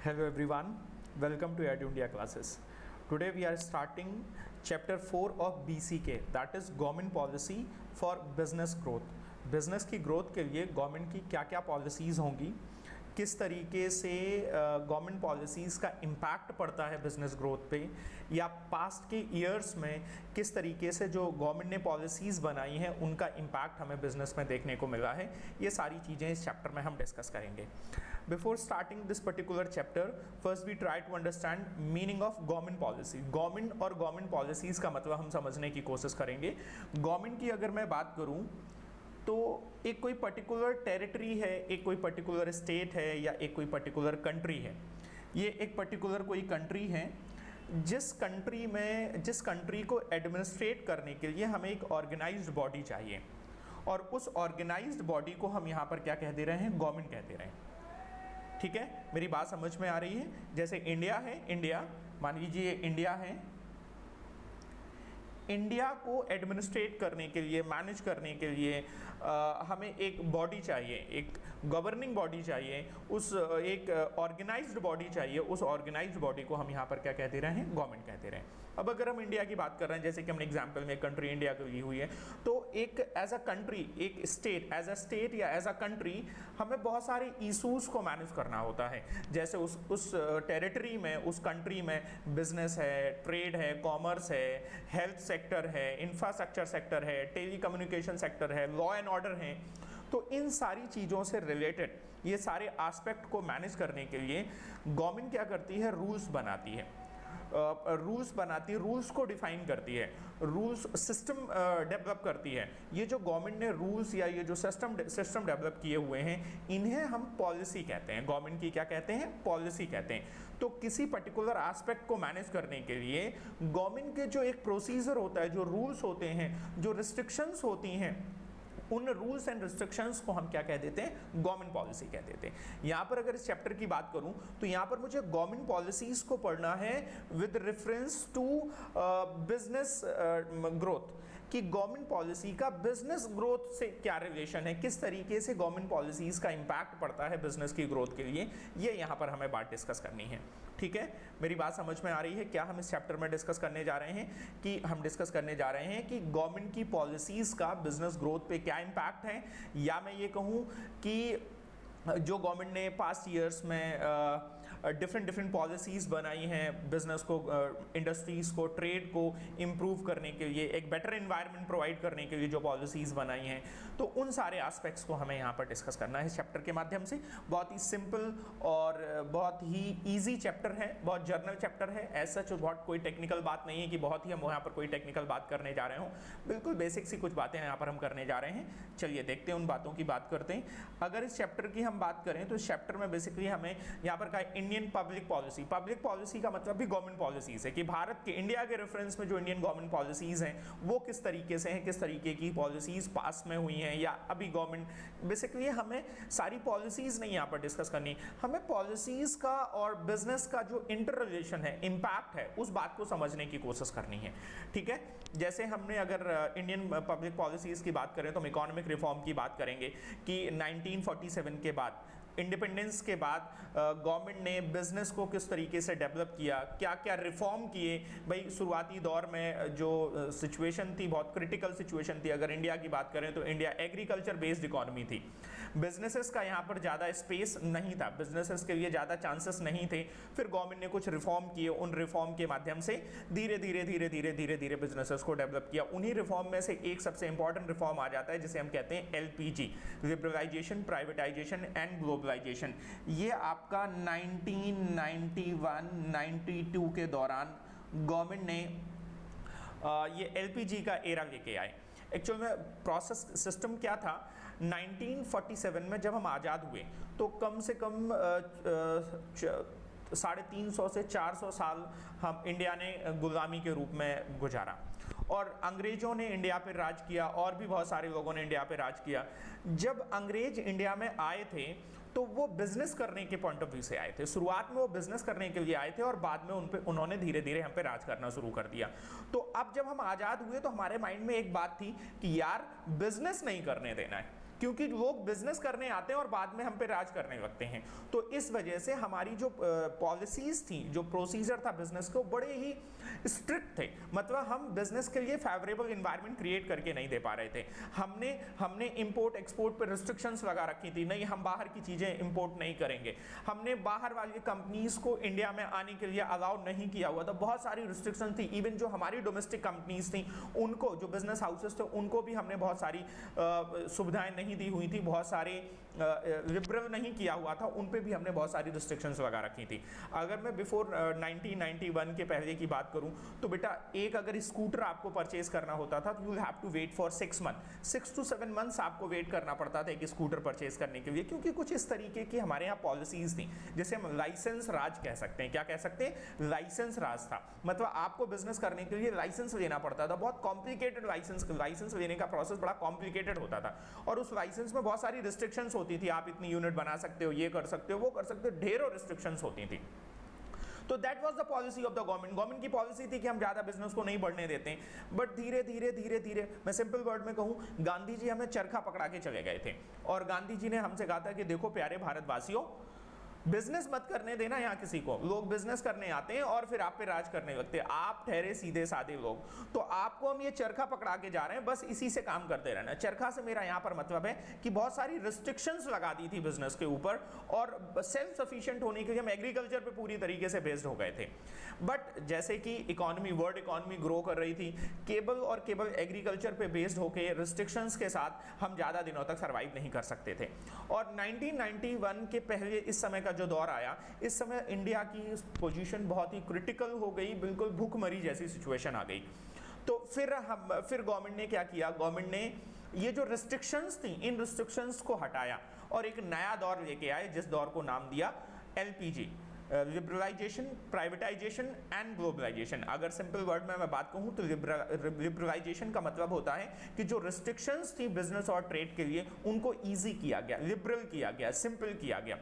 Hello everyone, welcome to Edu India classes. Today we are starting chapter 4 of BCK, that is Government Policy for Business Growth. Business की growth के लिए government की क्या क्या policies होंगी, किस तरीके से गवर्नमेंट पॉलिसीज़ का इम्पैक्ट पड़ता है बिजनेस ग्रोथ पे, या पास्ट के ईयर्स में किस तरीके से जो गवर्नमेंट ने पॉलिसीज़ बनाई हैं उनका इम्पैक्ट हमें बिजनेस में देखने को मिला है। ये सारी चीज़ें इस चैप्टर में हम डिस्कस करेंगे। Before starting this particular chapter, first we try to understand meaning of government policy. Government और गवर्नमेंट पॉलिसीज़ का मतलब हम समझने की कोशिश करेंगे। गवर्नमेंट की अगर मैं बात करूँ तो एक कोई पर्टिकुलर टेरिटरी है, एक कोई पर्टिकुलर स्टेट है, या एक कोई पर्टिकुलर कंट्री है। ये एक पर्टिकुलर कोई कंट्री है जिस कंट्री को एडमिनिस्ट्रेट करने के लिए हमें एक ऑर्गेनाइज्ड बॉडी चाहिए, और उस ऑर्गेनाइज्ड बॉडी को हम यहाँ पर क्या कह दे रहे हैं? गवर्नमेंट कह दे रहे हैं। ठीक है, मेरी बात समझ में आ रही है? जैसे इंडिया है, इंडिया मान लीजिए इंडिया है, इंडिया को एडमिनिस्ट्रेट करने के लिए, मैनेज करने के लिए हमें एक बॉडी चाहिए, एक गवर्निंग बॉडी चाहिए, उस एक ऑर्गेनाइज्ड बॉडी चाहिए। उस ऑर्गेनाइज्ड बॉडी को हम यहाँ पर क्या कह दे रहे हैं? गवर्नमेंट कह दे रहे हैं। अब अगर हम इंडिया की बात कर रहे हैं, जैसे कि हमने एग्जाम्पल में कंट्री इंडिया को ली हुई है, तो एक एज अ कंट्री, एक स्टेट, एज अ स्टेट या एज अ कंट्री हमें बहुत सारे इशूज को मैनेज करना होता है। जैसे उस टेरिटरी में, उस कंट्री में बिजनेस है, ट्रेड है, कॉमर्स है, हेल्थ सेक्टर है, इंफ्रास्ट्रक्चर सेक्टर है, टेलीकम्युनिकेशन सेक्टर है, लॉ एंड ऑर्डर है। तो इन सारी चीज़ों से रिलेटेड ये सारे एस्पेक्ट को मैनेज करने के लिए गवर्नमेंट क्या करती है? रूल्स बनाती है, रूल्स को डिफाइन करती है, रूल्स सिस्टम डेवलप करती है। ये जो गवर्नमेंट ने रूल्स या ये जो सिस्टम डेवलप किए हुए हैं, इन्हें हम पॉलिसी कहते हैं। गवर्नमेंट की क्या कहते हैं? पॉलिसी कहते हैं। तो किसी पर्टिकुलर एस्पेक्ट को मैनेज करने के लिए गवर्नमेंट के जो एक प्रोसीजर होता है, जो रूल्स होते हैं, जो रिस्ट्रिक्शंस होती हैं, उन रूल्स एंड रिस्ट्रिक्शंस को हम क्या कह देते हैं? गवर्नमेंट पॉलिसी कह देते हैं। यहाँ पर अगर इस चैप्टर की बात करूँ तो यहाँ पर मुझे गवर्नमेंट पॉलिसीज को पढ़ना है with reference to business growth, कि गवर्नमेंट पॉलिसी का बिजनेस ग्रोथ से क्या रिलेशन है, किस तरीके से गवर्नमेंट पॉलिसीज का इंपैक्ट पड़ता है बिजनेस की ग्रोथ के लिए। ये यहाँ पर हमें बात डिस्कस करनी है। ठीक है, मेरी बात समझ में आ रही है? क्या हम इस चैप्टर में डिस्कस करने जा रहे हैं? कि हम डिस्कस करने जा रहे हैं कि गवर्नमेंट की पॉलिसीज का बिजनेस ग्रोथ पे क्या इम्पैक्ट है, या मैं ये कहूँ कि जो गवर्नमेंट ने पास्ट ईयर्स में डिफरेंट पॉलिसीज़ बनाई हैं बिजनेस को, इंडस्ट्रीज़ को, ट्रेड को इम्प्रूव करने के लिए, एक बेटर एनवायरनमेंट प्रोवाइड करने के लिए जो पॉलिसीज़ बनाई हैं, तो उन सारे एस्पेक्ट्स को हमें यहाँ पर डिस्कस करना है इस चैप्टर के माध्यम से। बहुत ही सिंपल और बहुत ही ईजी चैप्टर है, बहुत जर्नल चैप्टर है। ऐसा बहुत कोई टेक्निकल बात नहीं है कि बहुत ही हम यहाँ पर कोई टेक्निकल बात करने जा रहे हों। बिल्कुल बेसिक सी कुछ बातें यहाँ पर हम करने जा रहे हैं। चलिए देखते हैं, उन बातों की बात करते हैं। अगर इस चैप्टर की हम बात करें तो इस चैप्टर में बेसिकली हमें यहाँ पर कहा Indian public policy. Public policy का मतलब भी गवर्नमेंट पॉलिसीज है, कि भारत के, इंडिया के रेफरेंस में जो इंडियन गवर्नमेंट पॉलिसीज हैं वो किस तरीके से हैं, किस तरीके की पॉलिसीज पास में हुई हैं या अभी गवर्नमेंट। बेसिकली हमें सारी पॉलिसीज नहीं यहाँ पर डिस्कस करनी, हमें पॉलिसीज का और बिजनेस का जो इंटर रिलेशन है, इंपैक्ट है, उस बात को समझने की कोशिश करनी है। ठीक है, जैसे हमने अगर इंडियन पब्लिक पॉलिसीज की बात करें तो हम इकोनॉमिक रिफॉर्म की बात करेंगे कि 1947 के बाद, इंडिपेंडेंस के बाद गवर्नमेंट ने बिजनेस को किस तरीके से डेवलप किया, क्या क्या रिफॉर्म किए। भाई शुरुआती दौर में जो सिचुएशन थी, बहुत क्रिटिकल सिचुएशन थी। अगर इंडिया की बात करें तो इंडिया एग्रीकल्चर बेस्ड इकोनॉमी थी, बिजनेसेस का यहाँ पर ज़्यादा स्पेस नहीं था, बिजनेसेस के लिए ज़्यादा चांसेस नहीं थे। फिर गवर्नमेंट ने कुछ रिफॉर्म किए, उन रिफॉर्म के माध्यम से धीरे धीरे बिजनेसेस को डेवलप किया। उन्हीं रिफॉर्म में से एक सबसे इंपॉर्टेंट रिफॉर्म आ जाता है जिसे हम कहते हैं LPG, liberalisation, privatisation and globalisation. ये आपका 1991-92 के दौरान गवर्नमेंट ने ये LPG का एरा लेके आए। एक्चुअल में प्रोसेस सिस्टम क्या था? 1947 में जब हम आज़ाद हुए तो कम से कम 350 से 400 साल हम इंडिया ने गुलामी के रूप में गुजारा, और अंग्रेजों ने इंडिया पर राज किया, और भी बहुत सारे लोगों ने इंडिया पर राज किया। जब अंग्रेज इंडिया में आए थे तो वो बिजनेस करने के पॉइंट ऑफ व्यू से आए थे। शुरुआत में वो बिजनेस करने के लिए आए थे, और बाद में उन्होंने धीरे धीरे हम पे राज करना शुरू कर दिया। तो अब जब हम आज़ाद हुए तो हमारे माइंड में एक बात थी कि यार बिजनेस नहीं करने देना है, क्योंकि लोग बिजनेस करने आते हैं और बाद में हम पे राज करने लगते हैं। तो इस वजह से हमारी जो पॉलिसीज थी, जो प्रोसीजर था बिजनेस को, बड़े ही स्ट्रिक्ट थे। मतलब हम बिजनेस के लिए फेवरेबल एनवायरनमेंट क्रिएट करके नहीं दे पा रहे थे। हमने इंपोर्ट एक्सपोर्ट पर रिस्ट्रिक्शंस लगा रखी थी, नहीं हम बाहर की चीजें इंपोर्ट नहीं करेंगे। हमने बाहर वाली कंपनीज को इंडिया में आने के लिए अलाउ नहीं किया हुआ था, बहुत सारी रिस्ट्रिक्शन थी। इवन जो हमारी डोमेस्टिक कंपनीज थी उनको, जो बिजनेस हाउसेस थे, उनको भी हमने बहुत सारी सुविधाएं नहीं दी हुई थी, बहुत सारे लिबरल नहीं किया हुआ था, उन पे भी हमने बहुत सारी रिस्ट्रिक्शंस लगा रखी थी। अगर मैं बिफोर 1991 के पहले की बात करूं तो बेटा एक अगर स्कूटर आपको परचेज करना होता था तो you have to wait for 6 month, 6 to 7 months आपको वेट करना पड़ता था एक स्कूटर परचेज करने के लिए, क्योंकि कुछ इस तरीके की हमारे यहाँ पॉलिसीज थी, जैसे हम लाइसेंस राज कह सकते हैं। क्या कह सकते हैं? लाइसेंस राज था। मतलब आपको बिजनेस करने के लिए लाइसेंस लेना पड़ता था, बहुत कॉम्प्लिकेटेड लाइसेंस लेने का प्रोसेस बड़ा कॉम्प्लिकेटेड होता था, और उस लाइसेंस में बहुत सारी रिस्ट्रिक्शंस होती थी। आप इतनी यूनिट बना सकते हो, ये कर सकते हो, वो कर सकते हो, ढेरों रिस्ट्रिक्शंस होती थी। तो that was the policy of the government. Government की पॉलिसी थी कि हम ज्यादा बिजनेस को नहीं बढ़ने देते हैं। बट धीरे धीरे मैं सिंपल वर्ड में कहूं, गांधी जी हमें चरखा पकड़ा के चले गए थे, और गांधी जी ने हमसे कहा था कि देखो प्यारे भारतवासियों, बिजनेस मत करने देना यहाँ किसी को। लोग बिजनेस करने आते हैं और फिर आप पे राज करने लगते हैं। आप ठहरे सीधे साधे लोग, तो आपको हम ये चरखा पकड़ा के जा रहे हैं, बस इसी से काम करते रहना। चरखा से मेरा यहाँ पर मतलब है कि बहुत सारी रिस्ट्रिक्शंस लगा दी थी बिजनेस के ऊपर, और सेल्फ सफिशिएंट होने के लिए हम एग्रीकल्चर पे पूरी तरीके से बेस्ड हो गए थे। बट जैसे कि इकोनॉमी, वर्ल्ड इकोनॉमी ग्रो कर रही थी, केवल एग्रीकल्चर पे बेस्ड होकर रिस्ट्रिक्शंस के साथ हम ज्यादा दिनों तक सर्वाइव नहीं कर सकते थे। और 1991 के पहले इस समय जो दौर आया, इस समय इंडिया की पोजीशन बहुत ही क्रिटिकल हो गई, बिल्कुल भूखमरी जैसी सिचुएशन आ गई। तो फिर गवर्नमेंट ने क्या किया? गवर्नमेंट ने ये जो रिस्ट्रिक्शंस थी, इन रिस्ट्रिक्शंस को हटाया और एक नया दौर लेके आए, जिस दौर को नाम दिया LPG, liberalisation, privatisation and globalisation. अगर सिंपल वर्ड में मैं बात कहूं तो लिबरलाइजेशन का मतलब होता है कि जो रिस्ट्रिक्शंस थी बिजनेस और ट्रेड के लिए, उनको ईजी किया गया, लिबरल किया गया, सिंपल किया गया।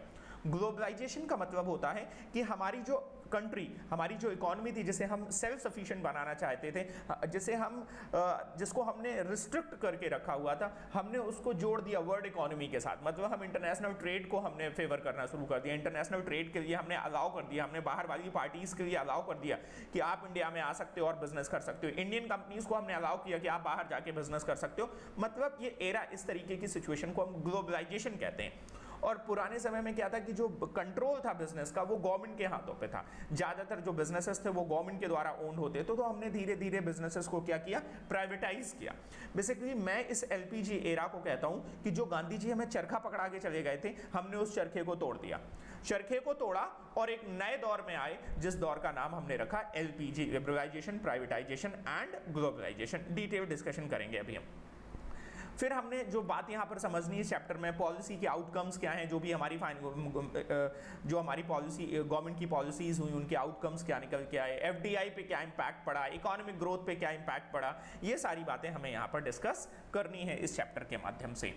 ग्लोबलाइजेशन का मतलब होता है कि हमारी जो कंट्री, हमारी जो इकोनॉमी थी, जिसे हम सेल्फ सफिशिएंट बनाना चाहते थे, जिसको हमने रिस्ट्रिक्ट करके रखा हुआ था, हमने उसको जोड़ दिया वर्ल्ड इकोनॉमी के साथ। मतलब हम इंटरनेशनल ट्रेड को हमने फेवर करना शुरू कर दिया। इंटरनेशनल ट्रेड के लिए हमने अलाउ कर दिया, हमने बाहर वाली पार्टीज के लिए अलाउ कर दिया कि आप इंडिया में आ सकते हो और बिजनेस कर सकते हो। इंडियन कंपनीज को हमने अलाउ किया कि आप बाहर जाके बिजनेस कर सकते हो। मतलब ये एरा, इस तरीके की सिचुएशन को हम ग्लोबलाइजेशन कहते हैं। और पुराने समय में क्या था कि जो कंट्रोल था बिजनेस का, वो गवर्नमेंट के हाथों पे था। ज्यादातर जो बिजनेसेस थे वो गवर्नमेंट के द्वारा ओन्ड होते थे। तो हमने धीरे धीरे बिजनेसेस को क्या किया? प्राइवेटाइज किया। बेसिकली मैं इस LPG एरा को कहता हूं कि जो गांधी जी हमें चरखा पकड़ा के चले गए थे, हमने उस चरखे को तोड़ दिया। चरखे को तोड़ा और एक नए दौर में आए, जिस दौर का नाम हमने रखा LPG, liberalisation, privatisation and globalisation. Detail discussion करेंगे अभी हम। फिर हमने जो बात यहाँ पर समझनी है चैप्टर में, पॉलिसी के आउटकम्स क्या हैं, जो भी हमारी जो हमारी पॉलिसी, गवर्नमेंट की पॉलिसीज हुई, उनके आउटकम्स क्या निकल के आए, FDI पे क्या इंपैक्ट पड़ा, इकोनॉमिक ग्रोथ पे क्या इंपैक्ट पड़ा, ये सारी बातें हमें यहाँ पर डिस्कस करनी है इस चैप्टर के माध्यम से।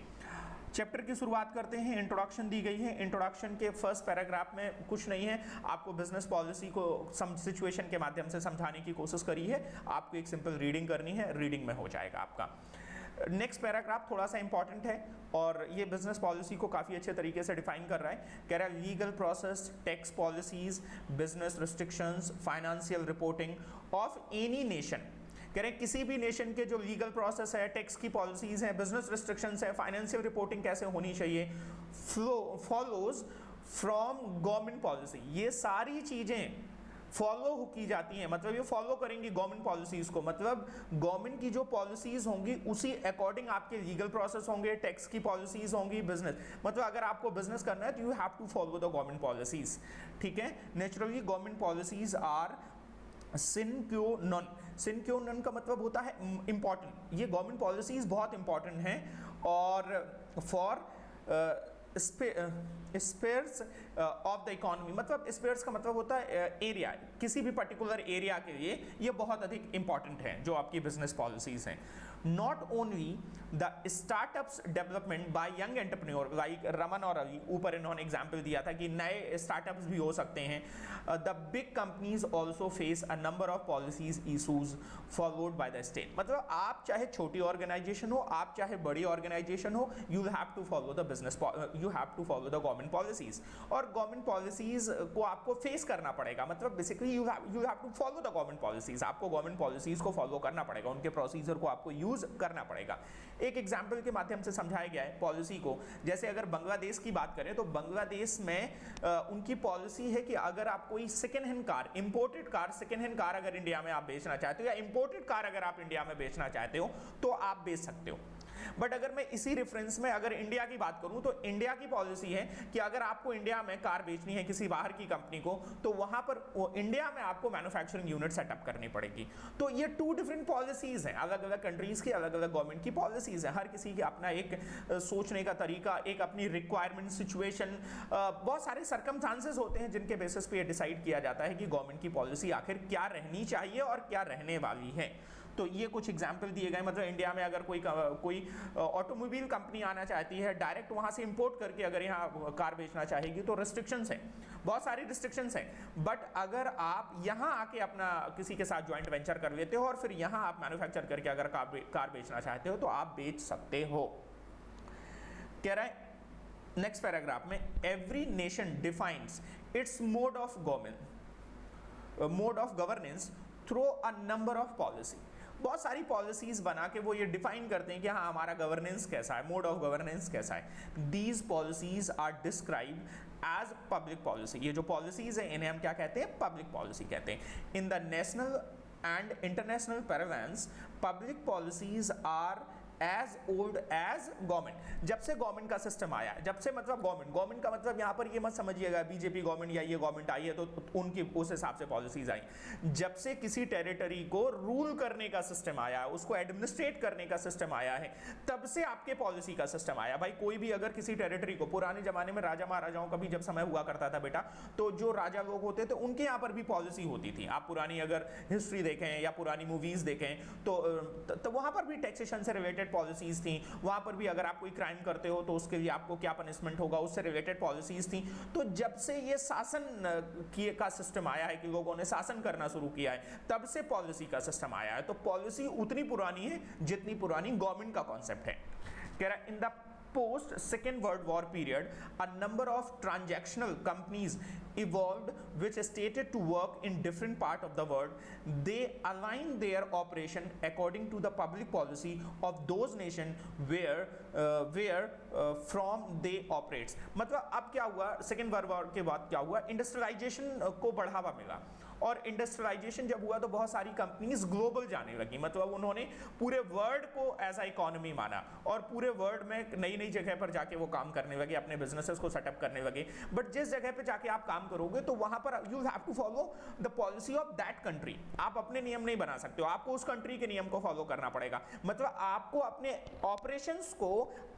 चैप्टर की शुरुआत करते हैं। इंट्रोडक्शन दी गई है। इंट्रोडक्शन के फर्स्ट पैराग्राफ में कुछ नहीं है, आपको बिजनेस पॉलिसी को सिचुएशन के माध्यम से समझाने की कोशिश करी है। आपको एक सिंपल रीडिंग करनी है, रीडिंग में हो जाएगा आपका। नेक्स्ट पैराग्राफ थोड़ा सा इंपॉर्टेंट है और ये बिजनेस पॉलिसी को काफ़ी अच्छे तरीके से डिफाइन कर रहा है। कह रहा है legal process, tax policies, business restrictions, financial reporting of any nation. कह रहे हैं किसी भी नेशन के जो लीगल प्रोसेस है, टैक्स की पॉलिसीज है, बिजनेस रिस्ट्रिक्शंस है, फाइनेंशियल रिपोर्टिंग कैसे होनी चाहिए, फॉलोज फ्रॉम गवर्नमेंट पॉलिसी, ये सारी चीज़ें फॉलो की जाती हैं। मतलब ये फॉलो करेंगी गवर्नमेंट पॉलिसीज को। मतलब गवर्नमेंट की जो पॉलिसीज होंगी उसी अकॉर्डिंग आपके लीगल प्रोसेस होंगे, टैक्स की पॉलिसीज होंगी, बिजनेस। मतलब अगर आपको बिजनेस करना है तो you have to follow the government policies. ठीक है। Naturally government policies are sine qua non. Sin qua non का मतलब होता है इंपॉर्टेंट। ये गवर्नमेंट पॉलिसीज बहुत इंपॉर्टेंट हैं और for spheres of the economy. मतलब स्पेयर्स का मतलब होता है एरिया, किसी भी पर्टिकुलर एरिया के लिए ये बहुत अधिक इंपॉर्टेंट है जो आपकी बिजनेस पॉलिसीज हैं। not only the startups development by young entrepreneur like Raman और अली, ऊपर इन्होंने एग्जाम्पल दिया था कि नए स्टार्टअप्स भी हो सकते हैं, the big companies also face a number of policies issues followed by the state। मतलब आप चाहे छोटी ऑर्गेनाइजेशन हो, आप चाहे बड़ी ऑर्गेनाइजेशन हो, you have to follow the business, you have to follow the government policies, और गवर्नमेंट पॉलिसीज को आपको फेस करना पड़ेगा। मतलब basically you have to follow the government policies, आपको गवर्नमेंट पॉलिसीज को फॉलो करना पड़ेगा, उनके प्रोसीजर को आपको यूज करना पड़ेगा। एक एग्जाम्पल के माध्यम से समझाया गया है पॉलिसी को। जैसे अगर बांग्लादेश की बात करें तो बांग्लादेश में उनकी पॉलिसी है कि अगर आप कोई second hand car, imported car, second hand car अगर इंडिया में आप बेचना चाहते हो, या इंपोर्टेड कार अगर आप इंडिया में बेचना चाहते हो, तो आप बेच सकते हो। बट अगर मैं इसी रेफरेंस में अगर इंडिया की बात करूं तो इंडिया की पॉलिसी है कि अगर आपको इंडिया में कार बेचनी है किसी बाहर की कंपनी को, तो वहां पर इंडिया में आपको मैन्युफैक्चरिंग यूनिट सेटअप करनी पड़ेगी। तो ये टू डिफरेंट पॉलिसीज हैं, अलग अलग कंट्रीज की अलग अलग गवर्नमेंट की पॉलिसीज हैं। हर किसी की अपना एक सोचने का तरीका, एक अपनी रिक्वायरमेंट, सिचुएशन, बहुत सारे सर्कमस्टांसेस होते हैं जिनके बेसिस पे ये डिसाइड किया जाता है कि गवर्नमेंट की पॉलिसी आखिर क्या रहनी चाहिए और क्या रहने वाली है। तो ये कुछ एग्जाम्पल दिए गए। मतलब इंडिया में अगर कोई ऑटोमोबाइल कंपनी आना चाहती है, डायरेक्ट वहां से इंपोर्ट करके अगर यहाँ कार बेचना चाहेगी तो रिस्ट्रिक्शंस है, बहुत सारी रिस्ट्रिक्शंस हैं। बट अगर आप यहाँ आके अपना किसी के साथ ज्वाइंट वेंचर कर लेते हो और फिर यहाँ आप मैन्युफैक्चर करके अगर कार बेचना चाहते हो तो आप बेच सकते हो। कह रहा है नेक्स्ट पैराग्राफ में, every nation defines it's mode of governance through a number of policy. बहुत सारी पॉलिसीज बना के वो ये डिफाइन करते हैं कि हाँ हमारा गवर्नेंस कैसा है, मोड ऑफ गवर्नेंस कैसा है। These policies are describe as public policy. ये जो पॉलिसीज है इन्हें हम क्या कहते हैं, पब्लिक पॉलिसी कहते हैं। In the national and international parlance, public policies are as old as government. जब से गवर्नमेंट का सिस्टम आया, जब से मतलब गवर्नमेंट का मतलब यहाँ पर ये मत समझिएगा बीजेपी गवर्नमेंट या ये गवर्नमेंट आई है तो उनकी उस हिसाब से पॉलिसीज आई। जब से किसी टेरिटरी को रूल करने का सिस्टम आया, उसको एडमिनिस्ट्रेट करने का सिस्टम आया है, तब से आपके पॉलिसी का सिस्टम आया। भाई कोई भी अगर किसी टेरिटरी को, पुराने जमाने में राजा महाराजाओं का भी जब समय हुआ करता था बेटा, तो जो राजा लोग होते थे उनके यहाँ पर भी पॉलिसी होती थी। आप पुरानी अगर हिस्ट्री देखें या पुरानी मूवीज देखें तो वहां पर भी टैक्सेशन से रिलेटेड पॉलिसीज थी। वहां पर भी अगर आप कोई क्राइम करते हो तो उसके लिए आपको क्या पनिशमेंट होगा, उससे रिलेटेड पॉलिसीज थी। तो जब से ये शासन का सिस्टम आया है कि लोगों ने शासन करना शुरू किया है, तब से पॉलिसी का सिस्टम आया है। तो पॉलिसी उतनी पुरानी है जितनी पुरानी गवर्नमेंट का कॉन्सेप्ट है। कह रहा है in the post second world war period a number of transactional companies evolved which stated to work in different part of the world. They align their operation according to the public policy of those nation where from they operates। मतलब अब क्या हुआ, second world war के बाद क्या हुआ, industrialisation को बढ़ावा मिला, और इंडस्ट्रियलाइजेशन जब हुआ तो बहुत सारी कंपनीज ग्लोबल जाने लगी। मतलब उन्होंने पूरे वर्ल्ड को एज अ इकोनॉमी माना और पूरे वर्ल्ड में नई नई जगह पर जाके वो काम करने लगे, अपने बिजनेसेस को सेटअप करने लगे। बट जिस जगह पे जाके आप काम करोगे तो वहां पर you have to follow the policy of that country. आप अपने नियम नहीं बना सकते हो, आपको उस कंट्री के नियम को फॉलो करना पड़ेगा। मतलब आपको अपने ऑपरेशंस को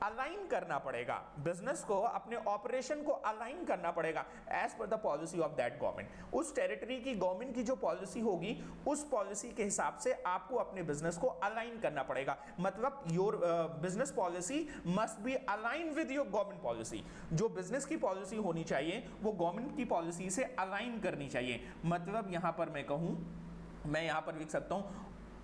अलाइन करना पड़ेगा, बिजनेस को, अपने ऑपरेशन को अलाइन करना पड़ेगा as per the policy of that government. उस टेरिटरी की गवर्नमेंट की जो पॉलिसी होगी उस पॉलिसी के हिसाब से आपको अपने बिजनेस को अलाइन करना पड़ेगा। मतलब your business policy must be align with your government policy. जो बिजनेस की पॉलिसी होनी चाहिए वो गवर्नमेंट की पॉलिसी से अलाइन करनी चाहिए। मतलब यहां पर मैं कहूं, मैं यहां पर लिख सकता हूं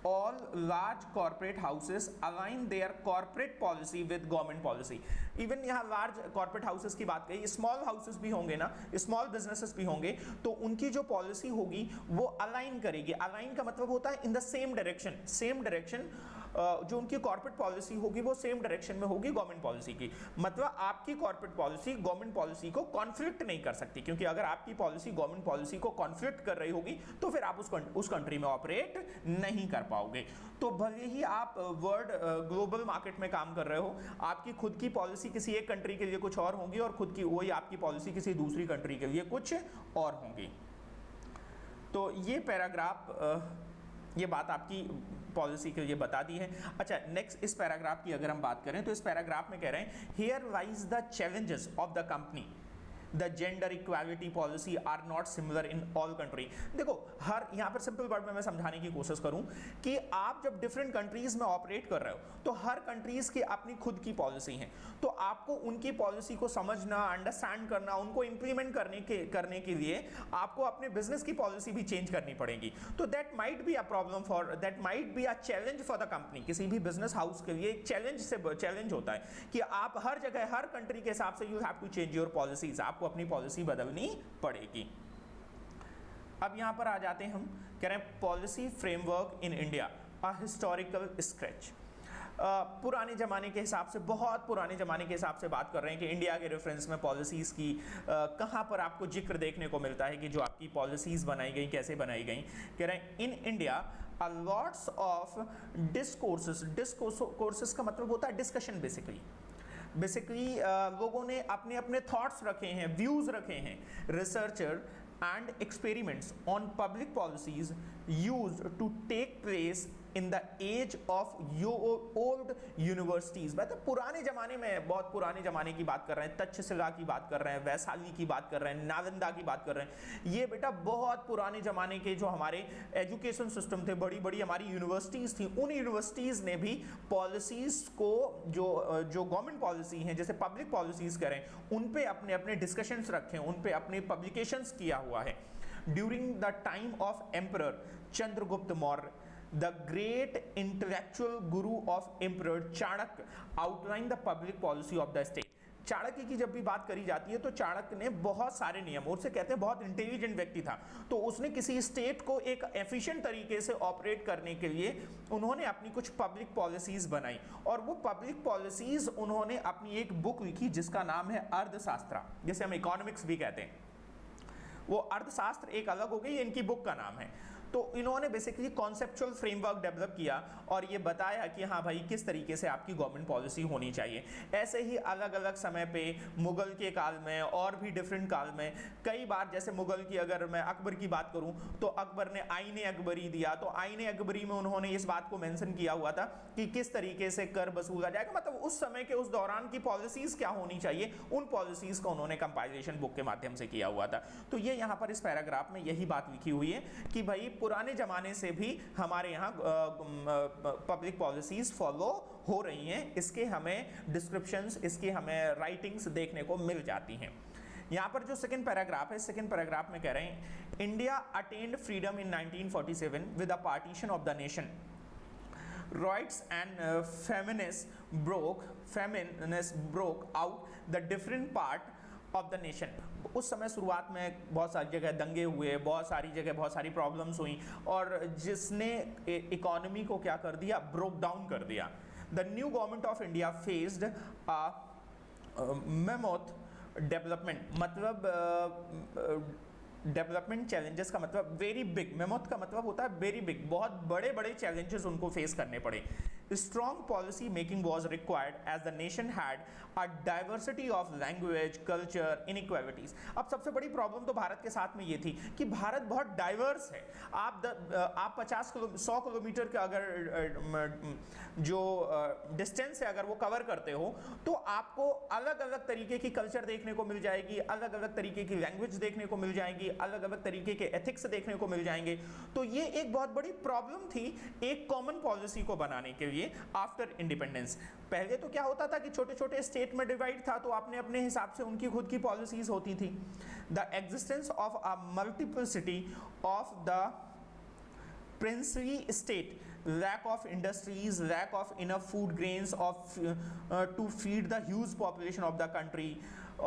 all large corporate houses align their corporate policy with government policy। Even यहाँ large corporate houses की बात कही, small houses भी होंगे ना, small businesses भी होंगे, तो उनकी जो पॉलिसी होगी वो अलाइन करेगी। अलाइन का मतलब होता है in the same direction, same direction. जो उनकी कॉर्पोरेट पॉलिसी होगी वो सेम डायरेक्शन में होगी गवर्नमेंट पॉलिसी की। मतलब आपकी कॉर्पोरेट पॉलिसी गवर्नमेंट पॉलिसी को कॉन्फ्लिक्ट नहीं कर सकती, क्योंकि अगर आपकी पॉलिसी गवर्नमेंट पॉलिसी को कॉन्फ्लिक्ट कर रही होगी तो फिर आप उस कंट्री में ऑपरेट नहीं कर पाओगे। तो भले ही आप वर्ल्ड ग्लोबल मार्केट में काम कर रहे हो, आपकी खुद की पॉलिसी किसी एक कंट्री के लिए कुछ और होगी और खुद की वही आपकी पॉलिसी किसी दूसरी कंट्री के लिए कुछ और होगी। तो ये पैराग्राफ ये बात आपकी पॉलिसी के लिए बता दी है। अच्छा, नेक्स्ट इस पैराग्राफ की अगर हम बात करें तो इस पैराग्राफ में कह रहे हैं here lies the challenges of the company the gender equality policy are not similar in all country. देखो हर, यहाँ पर सिंपल वर्ड में मैं समझाने की कोशिश करूं कि आप जब डिफरेंट कंट्रीज में ऑपरेट कर रहे हो तो हर कंट्रीज की अपनी खुद की पॉलिसी है, तो आपको उनकी पॉलिसी को समझना, अंडरस्टैंड करना, उनको इंप्लीमेंट करने के लिए आपको अपने बिजनेस की पॉलिसी भी चेंज करनी पड़ेगी। तो that might be a problem for, that might be a challenge for the company. किसी भी बिजनेस हाउस के लिए एक चैलेंज होता है कि आप हर जगह, हर कंट्री के हिसाब से you have to change your policies, आपको अपनी पॉलिसी बदलनी पड़ेगी। अब यहां पर आ जाते हैं हम, कह रहे हैं policy framework in India a historical sketch. पुराने ज़माने के हिसाब से, बहुत पुराने ज़माने के हिसाब से बात कर रहे हैं कि इंडिया के रेफरेंस में पॉलिसीज़ की कहाँ पर आपको जिक्र देखने को मिलता है कि जो आपकी पॉलिसीज़ बनाई गई, कैसे बनाई गई। कह रहे हैं in India a lots of discourses का मतलब होता है डिस्कशन। बेसिकली लोगों ने अपने अपने थॉट्स रखे हैं, व्यूज़ रखे हैं। Researcher and experiments on public policies used to take place in the age of old universities। मतलब पुराने जमाने में, बहुत पुराने जमाने की बात कर रहे हैं, तक्षशिला की बात कर रहे हैं, वैशाली की बात कर रहे हैं, नालंदा की बात कर रहे हैं। ये बेटा बहुत पुराने जमाने के जो हमारे एजुकेशन सिस्टम थे, बड़ी बड़ी हमारी यूनिवर्सिटीज़ थी, उन यूनिवर्सिटीज़ ने भी पॉलिसीज़ को, जो गवर्नमेंट पॉलिसी हैं, जैसे पब्लिक पॉलिसीज़ करें, उन पे अपने अपने डिस्कशंस रखे, उन पे अपने पब्लिकेशंस किया हुआ है। During the time of emperor Chandragupta Maurya, the great intellectual guru of emperor Chanakya outlined the public policy of the state। Chanakya की जब भी बात करी जाती है तो चाणक्य ने बहुत सारे नियम, उससे कहते हैं बहुत इंटेलिजेंट व्यक्ति था, तो उसने किसी स्टेट को एक एफिशिएंट तरीके से ऑपरेट करने के लिए उन्होंने अपनी कुछ पब्लिक पॉलिसीज बनाई, और वो पब्लिक पॉलिसीज उन्होंने अपनी एक बुक लिखी जिसका नाम है अर्थशास्त्र, जिसे हम इकोनॉमिक्स भी कहते हैं। वो अर्थशास्त्र एक अलग हो गई, इनकी बुक का नाम है। तो इन्होंने बेसिकली कॉन्सेप्चुअल फ्रेमवर्क डेवलप किया और ये बताया कि हाँ भाई किस तरीके से आपकी गवर्नमेंट पॉलिसी होनी चाहिए। ऐसे ही अलग अलग समय पे मुगल के काल में और भी डिफरेंट काल में कई बार, जैसे मुगल की अगर मैं अकबर की बात करूं तो अकबर ने आईने अकबरी दिया, तो आईने अकबरी में उन्होंने इस बात को मेंशन किया हुआ था कि किस तरीके से कर वसूला जाएगा, मतलब उस समय के, उस दौरान की पॉलिसीज क्या होनी चाहिए, उन पॉलिसीज का उन्होंने कंपाइलेशन बुक के माध्यम से किया हुआ था। तो ये यहाँ पर इस पैराग्राफ में यही बात लिखी हुई है कि भाई पुराने जमाने से भी हमारे यहाँ पब्लिक पॉलिसीज फॉलो हो रही हैं, इसके हमें डिस्क्रिप्शंस, इसके हमें राइटिंग्स देखने को मिल जाती हैं। यहाँ पर जो सेकंड पैराग्राफ है, सेकंड पैराग्राफ में कह रहे हैं India attend freedom in 1947 with the partition of the nation. Rights and feminists broke out the different part of the nation. उस समय शुरुआत में बहुत सारी जगह दंगे हुए, बहुत सारी जगह बहुत सारी प्रॉब्लम्स हुई, और जिसने इकोनॉमी को क्या कर दिया, ब्रोक डाउन कर दिया। The new government of India faced a mammoth development, मतलब डेवलपमेंट चैलेंजेस का मतलब वेरी बिग, मेमोथ का मतलब होता है वेरी बिग, बहुत बड़े बड़े चैलेंजेस उनको फेस करने पड़े। Strong policy making was required as the nation had a diversity of language, culture, inequalities. अब सबसे बड़ी प्रॉब्लम तो भारत के साथ में ये थी कि भारत बहुत डाइवर्स है। आप 100 किलोमीटर का अगर जो डिस्टेंस है अगर वो कवर करते हो तो आपको अलग अलग तरीके की कल्चर देखने को मिल जाएगी, अलग अलग तरीके की लैंग्वेज देखने को मिल जाएगी, अलग अलग तरीके के एथिक्स देखने को मिल जाएंगे। तो ये एक बहुत बड़ी प्रॉब्लम थी एक कॉमन पॉलिसी को बनाने के लिए आफ्टर इंडिपेंडेंस। पहले तो क्या होता था कि छोटे छोटे स्टेट में डिवाइड था, तो अपने अपने हिसाब से उनकी खुद की पॉलिसीज होती थी। The existence of a multiplicity of the princely state, lack of industries, lack of enough food grains to feed the huge population of the country,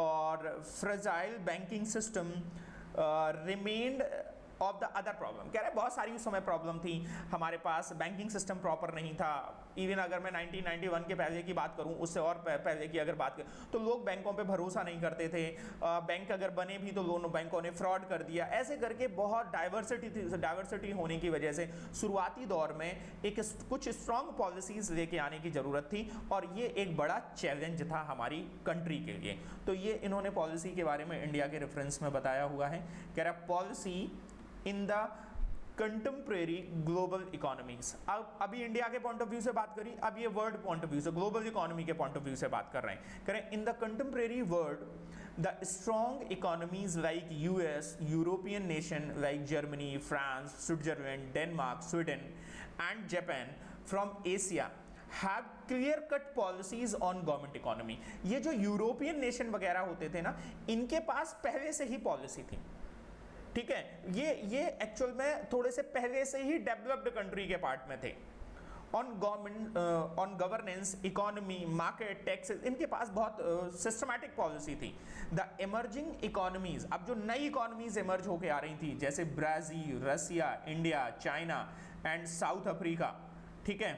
or fragile banking system remained of the other problem. कह रहे हैं बहुत सारी उस समय problem थी, हमारे पास banking system proper नहीं था। इवन अगर मैं 1991 के पहले की बात करूं, उससे और पहले की अगर बात करूं तो लोग बैंकों पे भरोसा नहीं करते थे, बैंक अगर बने भी तो दोनों बैंकों ने फ्रॉड कर दिया। ऐसे करके बहुत डाइवर्सिटी होने की वजह से शुरुआती दौर में एक कुछ स्ट्रॉन्ग पॉलिसीज लेके आने की ज़रूरत थी, और ये एक बड़ा चैलेंज था हमारी कंट्री के लिए। तो ये इन्होंने पॉलिसी के बारे में इंडिया के रेफरेंस में बताया हुआ है। कह रहा policy in the contemporary global economies. अब अभी इंडिया के पॉइंट ऑफ व्यू से बात करी, अब ये वर्ल्ड पॉइंट ऑफ व्यू से, ग्लोबल इकोनॉमी के पॉइंट ऑफ व्यू से बात कर रहे हैं। करें in the contemporary world the strong economies like US, European nation like Germany, France, Switzerland, Denmark, Sweden and Japan from Asia have clear cut policies on government economy. ये जो European nation वगैरह होते थे ना, इनके पास पहले से ही पॉलिसी थी, ठीक है, ये एक्चुअल में थोड़े से पहले से ही डेवलप्ड कंट्री के पार्ट में थे। On government, on governance, economy, market, taxes, इनके पास बहुत सिस्टमैटिक पॉलिसी थी। द इमर्जिंग इकोनॉमीज, अब जो नई इकोनॉमीज इमर्ज होके आ रही थी जैसे Brazil, Russia, India, China and South Africa, ठीक है,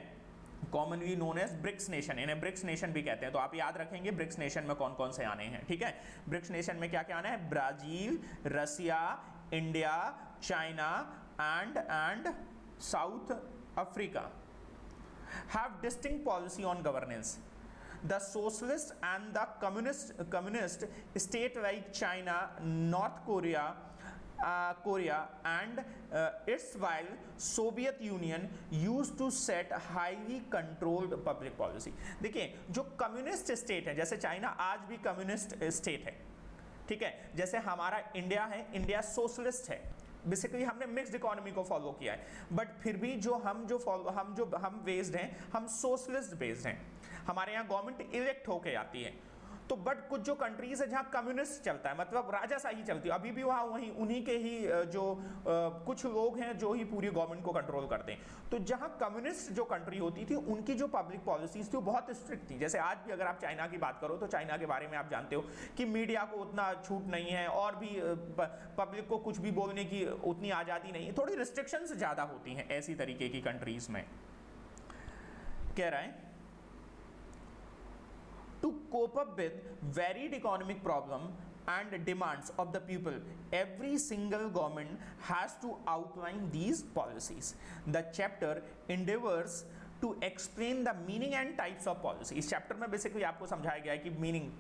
commonly known as BRICS nation, इन्हें ब्रिक्स नेशन भी कहते हैं। तो आप याद रखेंगे ब्रिक्स नेशन में कौन कौन से आने हैं, ठीक है। ब्रिक्स नेशन में क्या क्या आना है? Brazil, Russia, India, China and South Africa have distinct policy on governance. The socialist and the communist state like China, North Korea, and its while Soviet Union used to set highly controlled public policy. देखिए जो communist state है, जैसे China आज भी communist state है, ठीक है, जैसे हमारा इंडिया है, इंडिया सोशलिस्ट है, बेसिकली हमने मिक्स्ड इकोनॉमी को फॉलो किया है, बट फिर भी जो हम बेस्ड हैं, हम सोशलिस्ट बेस्ड हैं, हमारे यहाँ गवर्नमेंट इलेक्ट होके आती है। तो बट कुछ जो कंट्रीज है जहाँ कम्युनिस्ट चलता है, मतलब राजाशाही चलती है, अभी भी वहाँ वहीं उन्हीं के ही जो कुछ लोग हैं जो ही पूरी गवर्नमेंट को कंट्रोल करते हैं। तो जहाँ कम्युनिस्ट जो कंट्री होती थी उनकी जो पब्लिक पॉलिसीज थी वो बहुत स्ट्रिक्ट थी। जैसे आज भी अगर आप चाइना की बात करो तो चाइना के बारे में आप जानते हो कि मीडिया को उतना छूट नहीं है और भी पब्लिक को कुछ भी बोलने की उतनी आज़ादी नहीं है, थोड़ी रिस्ट्रिक्शंस ज़्यादा होती हैं ऐसी तरीके की कंट्रीज में। कह रहा है to cope up with varied economic problem and demands of the people, every single government has to outline these policies. The chapter endeavors to explain the meaning and types of policy. इस chapter में basically आपको समझाया गया है कि meaning,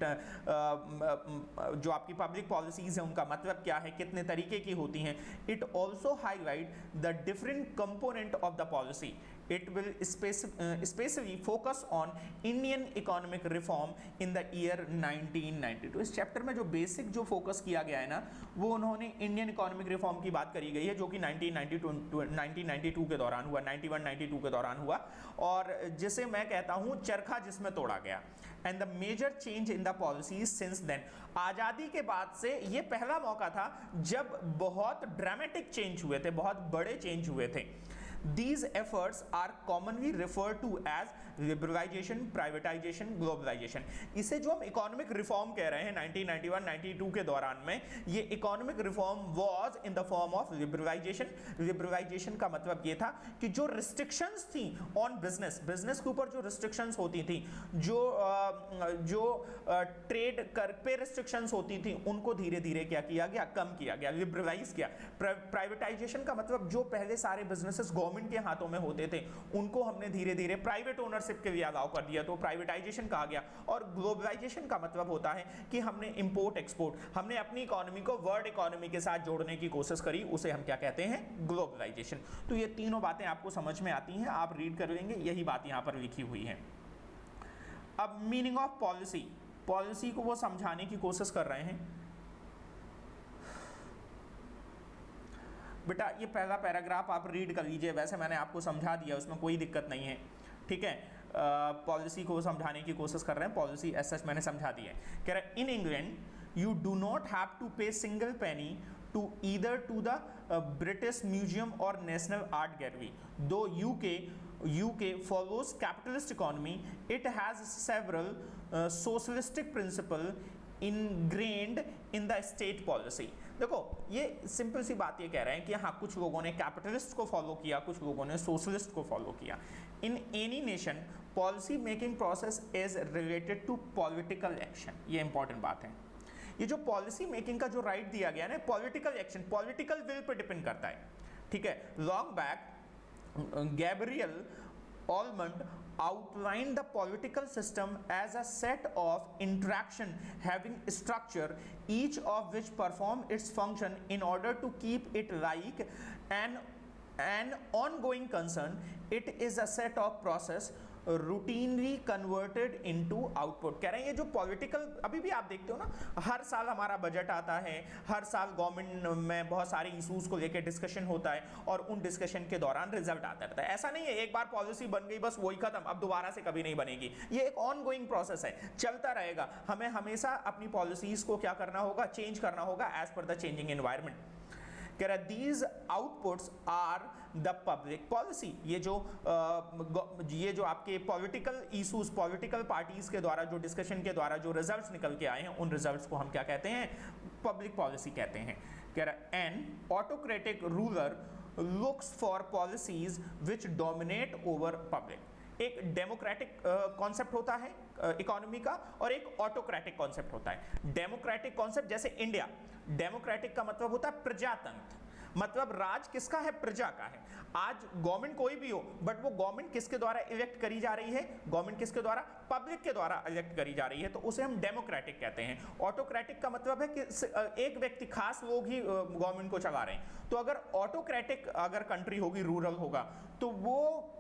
जो आपकी public policies है उनका मतलब क्या है, कितने तरीके की होती हैं। It also highlight the different component of the policy. It will especially focus on Indian economic reform in the year 1992. इस चैप्टर में जो बेसिक जो फोकस किया गया है ना, वो उन्होंने इंडियन इकोनॉमिक रिफॉर्म की बात करी गई है, जो कि 1992 के दौरान हुआ, 91-92 के दौरान हुआ, और जिसे मैं कहता हूँ चरखा जिसमें तोड़ा गया। And the major change in the policies since then, आज़ादी के बाद से ये पहला मौका था जब बहुत ड्रामेटिक चेंज हुए थे, बहुत बड़े चेंज हुए थे। These efforts are commonly referred to as liberalization, privatization, globalization. इसे जो हम इकोनॉमिक रिफॉर्म कह रहे हैं 1991-92 के दौरान में, ये economic reform was in the form of liberalisation. Liberalisation का मतलब ये था कि जो रिस्ट्रिक्शंस थी ऑन बिजनेस के ऊपर जो रिस्ट्रिक्शंस होती थी, जो ट्रेड कर पे रिस्ट्रिक्शंस होती थी, उनको धीरे धीरे क्या किया गया, कम किया गया, लिबरलाइज किया। प्राइवेटाइजेशन का मतलब जो पहले सारे बिजनेसेस गवर्नमेंट के हाथों में होते थे उनको हमने धीरे धीरे प्राइवेट ओनरशिप के लिए अलाउ कर दिया, तो प्राइवेटाइजेशन कहा गया। और ग्लोबलाइजेशन का मतलब होता है कि हमने इंपोर्ट एक्सपोर्ट, हमने अपनी इकोनॉमी को वर्ल्ड इकोनॉमी के साथ जोड़ने की कोशिश करी, उसे हम क्या कहते हैं, ग्लोबलाइजेशन। तो ये तीनों बातें आपको समझ में आती हैं, आप रीड कर लेंगे, यही बात यहां पर लिखी हुई है। अब मीनिंग ऑफ पॉलिसी, पॉलिसी को वो समझाने की कोशिश कर रहे हैं। बेटा ये पहला पैराग्राफ आप रीड कर लीजिए, वैसे मैंने आपको समझा दिया, उसमें कोई दिक्कत नहीं है, ठीक है। पॉलिसी को समझाने की कोशिश कर रहे हैं, पॉलिसी एज सच मैंने समझा दी है। कह रहे हैं in England you do not have to pay single penny to either to the British museum और national art gallery, though UK follows capitalist economy, it has several socialistic principle ingrained in the state policy। देखो ये simple सी बात ये कह रहे हैं कि हाँ कुछ लोगों ने कैपिटलिस्ट को फॉलो किया, कुछ लोगों ने सोशलिस्ट को फॉलो किया। In any nation policy making process is related to political action, ये इंपॉर्टेंट बात है। ये जो पॉलिसी मेकिंग का जो राइट दिया गया ना, पॉलिटिकल एक्शन, पॉलिटिकल विल पर डिपेंड करता है, ठीक है। Long back Gabriel Almond outlined the political system as a set of interaction having structure, each of which perform its function in order to keep it like an ongoing concern. It is a set of process routinely converted into output. कह रहे हैं ये जो political, अभी भी आप देखते हो ना, हर साल हमारा बजट आता है, हर साल गवर्नमेंट में बहुत सारे इश्यूज को लेकर डिस्कशन होता है और उन डिस्कशन के दौरान रिजल्ट आता रहता है। ऐसा नहीं है एक बार पॉलिसी बन गई बस वही खत्म, अब दोबारा से कभी नहीं बनेगी। ये एक ऑन गोइंग प्रोसेस है, चलता रहेगा। हमें हमेशा अपनी पॉलिसीज को क्या करना होगा, चेंज करना होगा as per the changing environment. कह रहा है these outputs are the public policy. ये जो आपके पॉलिटिकल इशूज, पॉलिटिकल पार्टीज के द्वारा जो डिस्कशन के द्वारा जो रिजल्ट्स निकल के आए हैं, उन रिजल्ट्स को हम क्या कहते हैं, पब्लिक पॉलिसी कहते हैं। कह रहा है N autocratic ruler looks for policies which dominate over public. एक डेमोक्रेटिक कॉन्सेप्ट होता है इकोनॉमी का और एक ऑटोक्रेटिक कॉन्सेप्ट होता है। डेमोक्रेटिक कॉन्सेप्ट जैसे इंडिया, डेमोक्रेटिक का मतलब होता है प्रजातंत्र, मतलब राज किसका है, प्रजा का है। आज गवर्नमेंट कोई भी हो बट वो गवर्नमेंट किसके द्वारा इलेक्ट करी जा रही है, गवर्नमेंट किसके द्वारा, पब्लिक के द्वारा इलेक्ट करी जा रही है, तो उसे हम डेमोक्रेटिक कहते हैं। ऑटोक्रेटिक का मतलब है कि एक व्यक्ति, खास लोग ही गवर्नमेंट को चला रहे हैं। तो अगर ऑटोक्रेटिक अगर कंट्री होगी, रूरल होगा, तो वो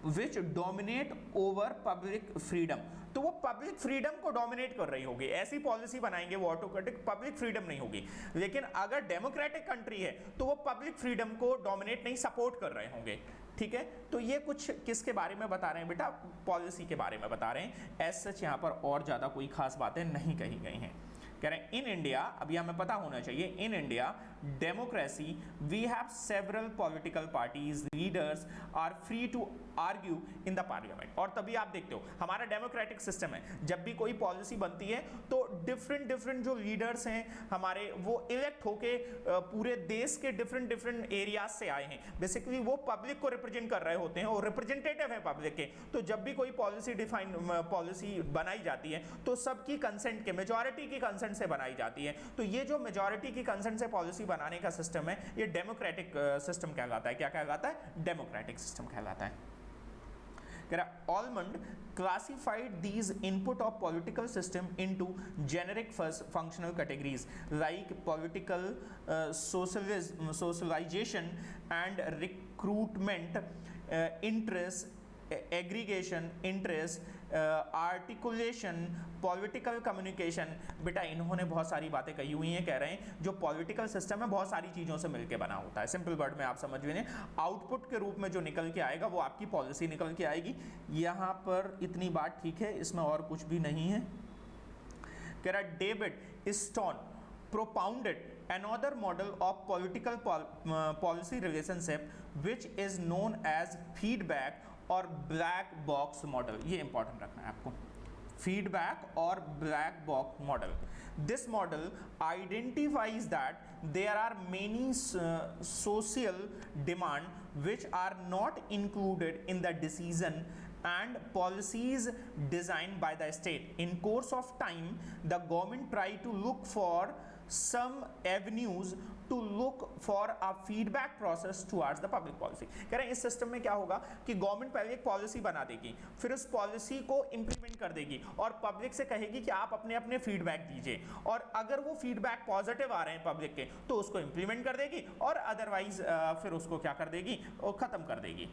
विच डोमिनेट ओवर पब्लिक फ्रीडम, तो वो पब्लिक फ्रीडम को डोमिनेट कर रही होगी। ऐसी पॉलिसी बनाएंगे वो ऑटोक्रेटिक, पब्लिक फ्रीडम नहीं होगी। लेकिन अगर डेमोक्रेटिक कंट्री है तो वो पब्लिक फ्रीडम को डोमिनेट नहीं, सपोर्ट कर रहे होंगे। ठीक है, तो ये कुछ किसके बारे में बता रहे हैं बेटा, पॉलिसी के बारे में बता रहे हैं। एज सच यहाँ पर और ज्यादा कोई खास बातें नहीं कही गई हैं। कह रहे हैं इन इंडिया, अभी हमें पता होना चाहिए, in India democracy we have several political parties, leaders are free to argue in the parliament. और तभी आप देखते हो हमारा डेमोक्रेटिक सिस्टम है, जब भी कोई पॉलिसी बनती है तो डिफरेंट जो लीडर्स हैं हमारे, वो इलेक्ट होके पूरे देश के डिफरेंट एरियाज से आए हैं। बेसिकली वो पब्लिक को रिप्रेजेंट कर रहे होते हैं और रिप्रेजेंटेटिव है पब्लिक के। तो जब भी कोई पॉलिसी बनाई जाती है तो सबकी कंसेंट के, मेजॉरिटी की कंसेंट से बनाई जाती है। तो ये जो मेजॉरिटी की कंसेंट से पॉलिसी बनाने का सिस्टम है, ये डेमोक्रेटिक सिस्टम कहलाता है। क्या कहलाता है, डेमोक्रेटिक सिस्टम कहलाता है। Almond classified these input of political system into generic functional categories like political socialization and recruitment, interest, aggregation, interest, articulation, political communication. बेटा इन्होंने बहुत सारी बातें कही हुई हैं। कह रहे हैं जो पॉलिटिकल सिस्टम है बहुत सारी चीज़ों से मिलकर बना होता है। सिंपल वर्ड में आप समझ लें, आउटपुट के रूप में जो निकल के आएगा वो आपकी पॉलिसी निकल के आएगी। यहाँ पर इतनी बात ठीक है, इसमें और कुछ भी नहीं है। कह रहा David stone propounded another model of political policy relationship which is known as feedback और ब्लैक बॉक्स मॉडल। ये इंपॉर्टेंट रखना है आपको, फीडबैक और black box model. This model identifies that there are many social demand which are not included in the decision and policies designed by the state. In course of time, the government try to look for some avenues to look for a feedback process towards the public policy. कह रहे हैं इस system में क्या होगा कि government पहले एक पॉलिसी बना देगी, फिर उस पॉलिसी को इंप्लीमेंट कर देगी और पब्लिक से कहेगी कि आप अपने अपने फीडबैक दीजिए, और अगर वो फीडबैक पॉजिटिव आ रहे हैं पब्लिक के तो उसको इंप्लीमेंट कर देगी, और अदरवाइज फिर उसको क्या कर देगी, वो खत्म कर देगी।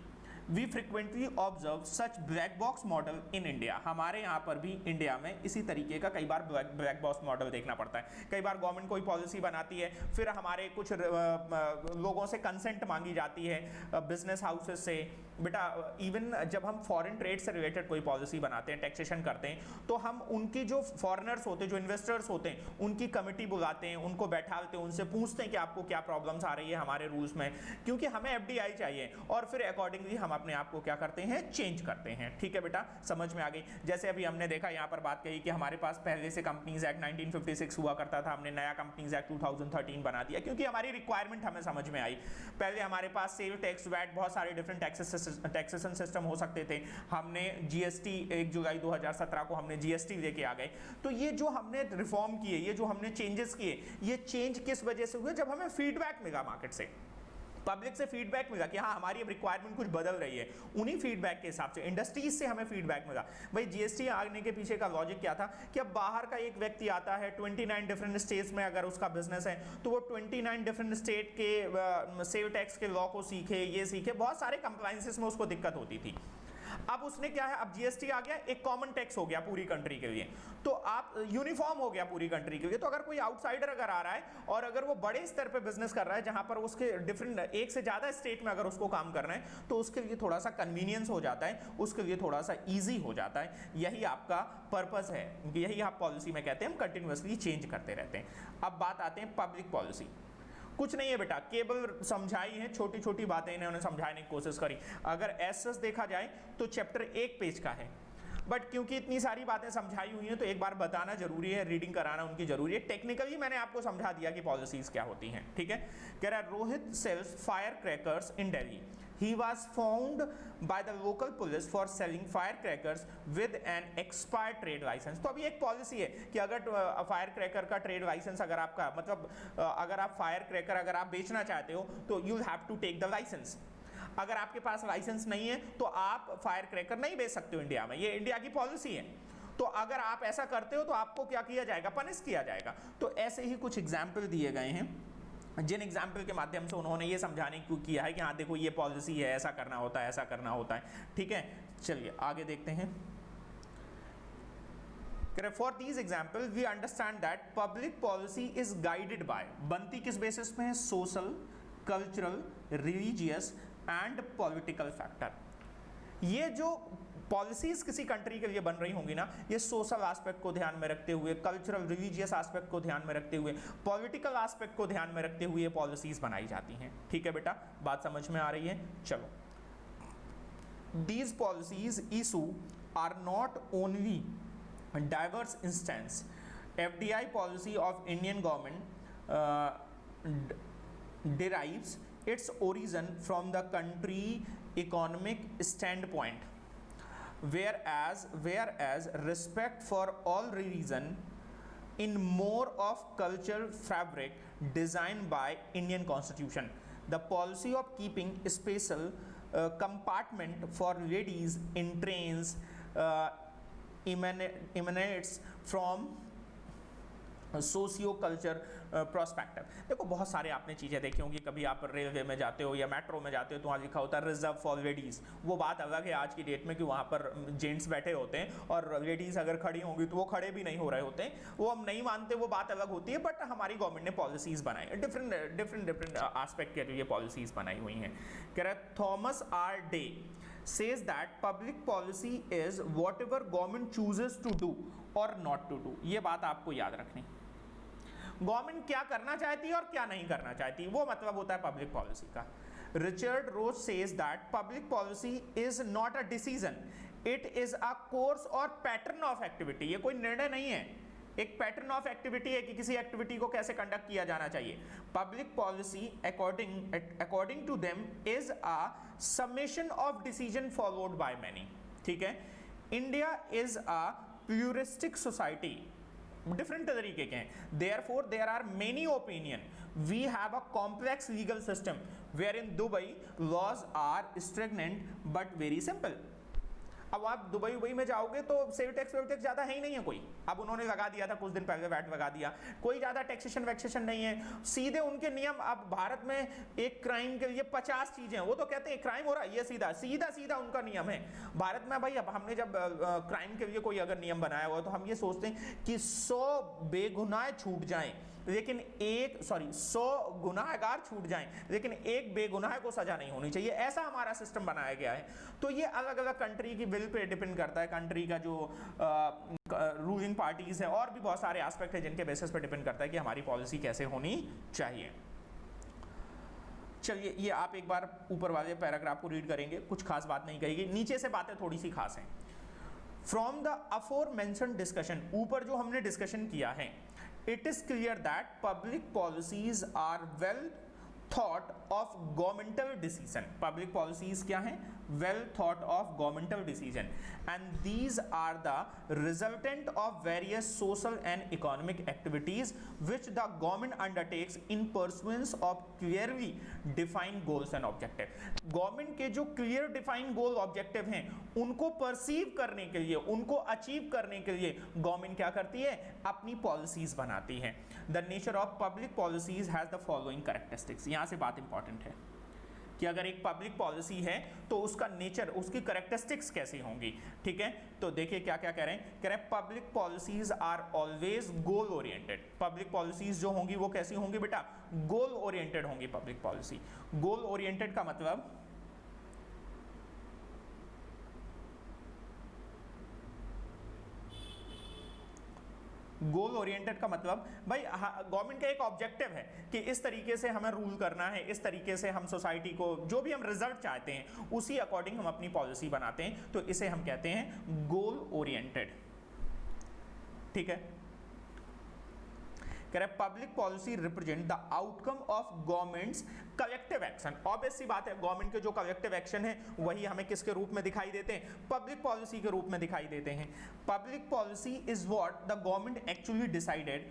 We frequently observe such black box model in India. हमारे यहाँ पर भी इंडिया में इसी तरीके का कई बार ब्लैक बॉक्स मॉडल देखना पड़ता है। कई बार गवर्नमेंट कोई पॉलिसी बनाती है, फिर हमारे कुछ लोगों से कंसेंट मांगी जाती है, बिजनेस हाउसेस से। बेटा इवन जब हम फॉरेन ट्रेड से रिलेटेड कोई पॉलिसी बनाते हैं, टैक्सेशन करते हैं, तो हम उनकी जो फॉरेनर्स होते हैं, जो इन्वेस्टर्स होते हैं, उनकी कमेटी बुलाते हैं, उनको बैठाते हैं, उनसे पूछते हैं कि आपको क्या प्रॉब्लम्स आ रही है हमारे रूल्स में, क्योंकि हमें FDI चाहिए, और फिर अकॉर्डिंगली हम अपने आप को क्या करते हैं, चेंज करते हैं। ठीक है बेटा, समझ में आ गई। जैसे अभी हमने देखा यहाँ पर बात कही कि हमारे पास पहले से कंपनीज एक्ट 1956 हुआ करता था, हमने नया कंपनीज एक्ट 2013 बना दिया क्योंकि हमारी रिक्वायरमेंट हमें समझ में आई। पहले हमारे पास सेल टैक्स, वैट, बहुत सारे डिफरेंट टैक्सेशन सिस्टम हो सकते थे। हमने GST 1 जुलाई 2017 को हमने GST लेके आ गए। तो ये जो हमने रिफॉर्म किए, ये जो हमने चेंजेस किए, ये चेंज किस वजह से हुए, जब हमें फीडबैक मिला मार्केट से, पब्लिक से फीडबैक मिला कि हाँ हमारी अब रिक्वायरमेंट कुछ बदल रही है। उन्हीं फीडबैक के हिसाब से इंडस्ट्रीज से हमें फीडबैक मिला। भाई GST आने के पीछे का लॉजिक क्या था कि अब बाहर का एक व्यक्ति आता है, 29 डिफरेंट स्टेट्स में अगर उसका बिजनेस है तो वो 29 डिफरेंट स्टेट के सेल टैक्स के लॉ को सीखे, ये सीखे, बहुत सारे कंप्लायंसेस में उसको दिक्कत होती थी। अब उसने क्या है, अब जीएसटी आ गया, एक कॉमन टैक्स हो गया पूरी कंट्री के लिए, तो आप यूनिफॉर्म हो गया पूरी कंट्री के लिए। तो अगर कोई आउटसाइडर अगर आ रहा है और अगर वो बड़े स्तर पे बिजनेस कर रहा है जहां पर उसके डिफरेंट एक से ज्यादा स्टेट में अगर उसको काम करना है, तो उसके लिए थोड़ा सा कन्वीनियंस हो जाता है, उसके लिए थोड़ा सा ईजी हो जाता है। यही आपका पर्पस है, यही आप पॉलिसी में कहते हैं, हम कंटिन्यूअसली चेंज करते रहते हैं। अब बात आते हैं पब्लिक पॉलिसी। कुछ नहीं है बेटा, केवल समझाई है, छोटी छोटी बातें इन्होंने समझाने की कोशिश करी। अगर एसएस देखा जाए तो चैप्टर 1 पेज का है, बट क्योंकि इतनी सारी बातें समझाई हुई हैं तो एक बार बताना जरूरी है, रीडिंग कराना उनकी जरूरी है। टेक्निकली मैंने आपको समझा दिया कि पॉलिसीज क्या होती हैं, ठीक है। कह रहा है Rohit sells fire crackers in Delhi, he was found by the local police for selling firecrackers with an expired trade license। तो अभी एक पॉलिसी है कि अगर फायर क्रैकर का ट्रेड लाइसेंस अगर आपका मतलब अगर आप फायर क्रैकर अगर आप बेचना चाहते हो तो you have to take the licence. अगर आपके पास लाइसेंस नहीं है तो आप फायर क्रैकर नहीं बेच सकते हो इंडिया में, ये इंडिया की पॉलिसी है। तो अगर आप ऐसा करते हो तो आपको क्या किया जाएगा, पनिश किया जाएगा। तो ऐसे ही कुछ एग्जाम्पल दिए गए हैं जिन एग्जाम्पल के माध्यम से उन्होंने ये समझाने को किया है कि हाँ देखो ये पॉलिसी है, ऐसा करना होता है, ऐसा करना होता है, ठीक है। चलिए आगे देखते हैं। For these example we understand that public policy is guided by, बनती किस बेसिस पे है, social, cultural, religious and political factor. ये जो पॉलिसीज किसी कंट्री के लिए बन रही होंगी ना, ये सोशल एस्पेक्ट को ध्यान में रखते हुए, कल्चरल रिलीजियस एस्पेक्ट को ध्यान में रखते हुए, पॉलिटिकल एस्पेक्ट को ध्यान में रखते हुए पॉलिसीज बनाई जाती हैं, ठीक है बेटा, बात समझ में आ रही है। चलो, these policies issue are not only diverse instance, FDI policy of Indian government derives its origin from the country economic standpoint, whereas respect for all religion in more of cultural fabric designed by Indian constitution. The policy of keeping special compartment for ladies in trains emanates from socio culture prospective. देखो बहुत सारे आपने चीज़ें देखी होंगी, कभी आप railway में जाते हो या मेट्रो में जाते हो तो वहाँ लिखा होता है रिजर्व फॉर लेडीज़। वो बात अलग है आज की डेट में कि वहाँ पर जेंट्स बैठे होते हैं और लेडीज़ अगर खड़ी होंगी तो वो खड़े भी नहीं हो रहे होते हैं, वो हम नहीं मानते, वो बात अलग होती है। बट हमारी गवर्नमेंट ने पॉलिसीज़ बनाई, डिफरेंट आस्पेक्ट के लिए पॉलिसीज़ बनाई हुई हैं। कह रहा है Thomas R Dye says that public policy is whatever government chooses to do or not to do। ये बात आपको याद रखनी, गवर्नमेंट क्या करना चाहती है और क्या नहीं करना चाहती, वो मतलब होता है पब्लिक पॉलिसी का। Richard Rose says that public policy is not a decision, it is a course or pattern of activity. ये कोई निर्णय नहीं है, एक पैटर्न ऑफ एक्टिविटी है कि किसी एक्टिविटी को कैसे कंडक्ट किया जाना चाहिए। Public policy according to them is a summation of decision followed by many, ठीक है। India is a pluralistic society, different तरीके के हैं, therefore there are many opinion, we have a complex legal system where in Dubai laws are stringent but very simple. अब आप Dubai में जाओगे तो सेल टैक्स ज़्यादा है ही नहीं है कोई, अब उन्होंने लगा दिया था कुछ दिन पहले, वैट लगा दिया, कोई ज़्यादा टैक्सेशन वैक्सेशन नहीं है, सीधे उनके नियम। अब भारत में एक क्राइम के लिए 50 चीज़ें हैं, वो तो कहते हैं क्राइम हो रहा है ये सीधा उनका नियम है। भारत में भाई अब हमने जब क्राइम के लिए कोई अगर नियम बनाया हुआ तो हम ये सोचते हैं कि 100 बेगुनाह छूट जाएं, लेकिन 100 गुनाहगार छूट जाएं लेकिन एक बेगुनाह को सजा नहीं होनी चाहिए, ऐसा हमारा सिस्टम बनाया गया है। तो ये अलग अलग कंट्री की बिल पे डिपेंड करता है, कंट्री का जो रूलिंग पार्टीज है और भी बहुत सारे एस्पेक्ट है जिनके बेसिस पे डिपेंड करता है कि हमारी पॉलिसी कैसे होनी चाहिए। चलिए ये आप एक बार ऊपर वाले पैराग्राफ को रीड करेंगे, कुछ खास बात नहीं कहेगी, नीचे से बातें थोड़ी सी खास हैं। फ्रॉम द अफोर मेंशन्ड डिस्कशन, ऊपर जो हमने डिस्कशन किया है, it is clear that public policies are well thought of governmental decision। public policies क्या हैं, well thought of governmental decision, and these are the resultant of various social and economic activities which the government undertakes in pursuance of clearly defined goals and objectives। Government के जो clear defined goal objective हैं उनको perceive करने के लिए, उनको achieve करने के लिए गवर्नमेंट क्या करती है, अपनी पॉलिसीज बनाती है। The nature of public policies has the following characteristics. यहां से बात इंपॉर्टेंट है, कि अगर एक पब्लिक पॉलिसी है तो उसका नेचर, उसकी कैरेक्टरिस्टिक्स कैसी होंगी, ठीक है। तो देखिए क्या क्या कह रहे हैं, कह रहे हैं public policies are always goal oriented. Public policies जो होंगी वो कैसी होंगी बेटा, गोल ओरिएंटेड होंगी पब्लिक पॉलिसी। गोल ओरिएंटेड का मतलब गोल ओरिएंटेड का मतलब भाई गवर्नमेंट का एक ऑब्जेक्टिव है कि इस तरीके से हमें रूल करना है, इस तरीके से हम सोसाइटी को जो भी हम रिजल्ट चाहते हैं उसी अकॉर्डिंग हम अपनी पॉलिसी बनाते हैं, तो इसे हम कहते हैं गोल ओरिएंटेड, ठीक है। कह रहे public policy represent the outcome of governments collective action. Obvious सी बात है, गवर्नमेंट के जो कलेक्टिव एक्शन है वही हमें किसके रूप में दिखाई देते हैं, पब्लिक पॉलिसी के रूप में दिखाई देते हैं। Public policy is what the government actually decided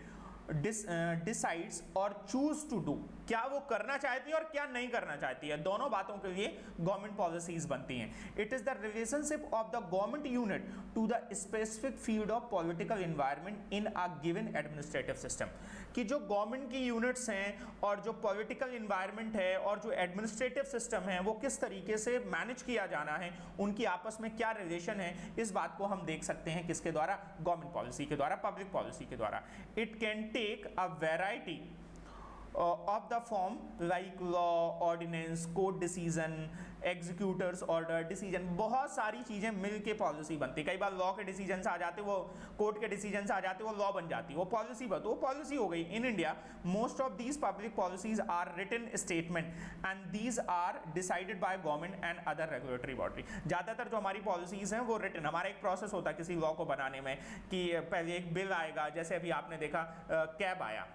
decides और चूज टू डू, क्या वो करना चाहती है और क्या नहीं करना चाहती है, दोनों बातों के लिए गवर्नमेंट पॉलिसीज बनती हैं। It is the relationship of the government unit to the specific field of political environment in a given administrative system, कि जो गवर्नमेंट की यूनिट्स हैं और जो पॉलिटिकल एनवायरनमेंट है और जो एडमिनिस्ट्रेटिव सिस्टम है वो किस तरीके से मैनेज किया जाना है, उनकी आपस में क्या रिलेशन है, इस बात को हम देख सकते हैं किसके द्वारा, गवर्नमेंट पॉलिसी के द्वारा, पब्लिक पॉलिसी के द्वारा। It can take a variety of the form like law, ordinance, court decision, executors order, decision, बहुत सारी चीजें मिलके पॉलिसी बनती है। कई बार लॉ के डिसीजन आ जाते, वो कोर्ट के डिसीजन आ जाते, वो लॉ बन जाती, वो पॉलिसी बन, वो पॉलिसी हो गई। In India most of these public policies are written statement and these are decided by government and other regulatory body. ज्यादातर जो हमारी पॉलिसीज हैं वो रिटन, हमारा एक प्रोसेस होता है किसी लॉ को बनाने में कि पहले एक बिल आएगा, जैसे अभी आपने देखा कैब आया,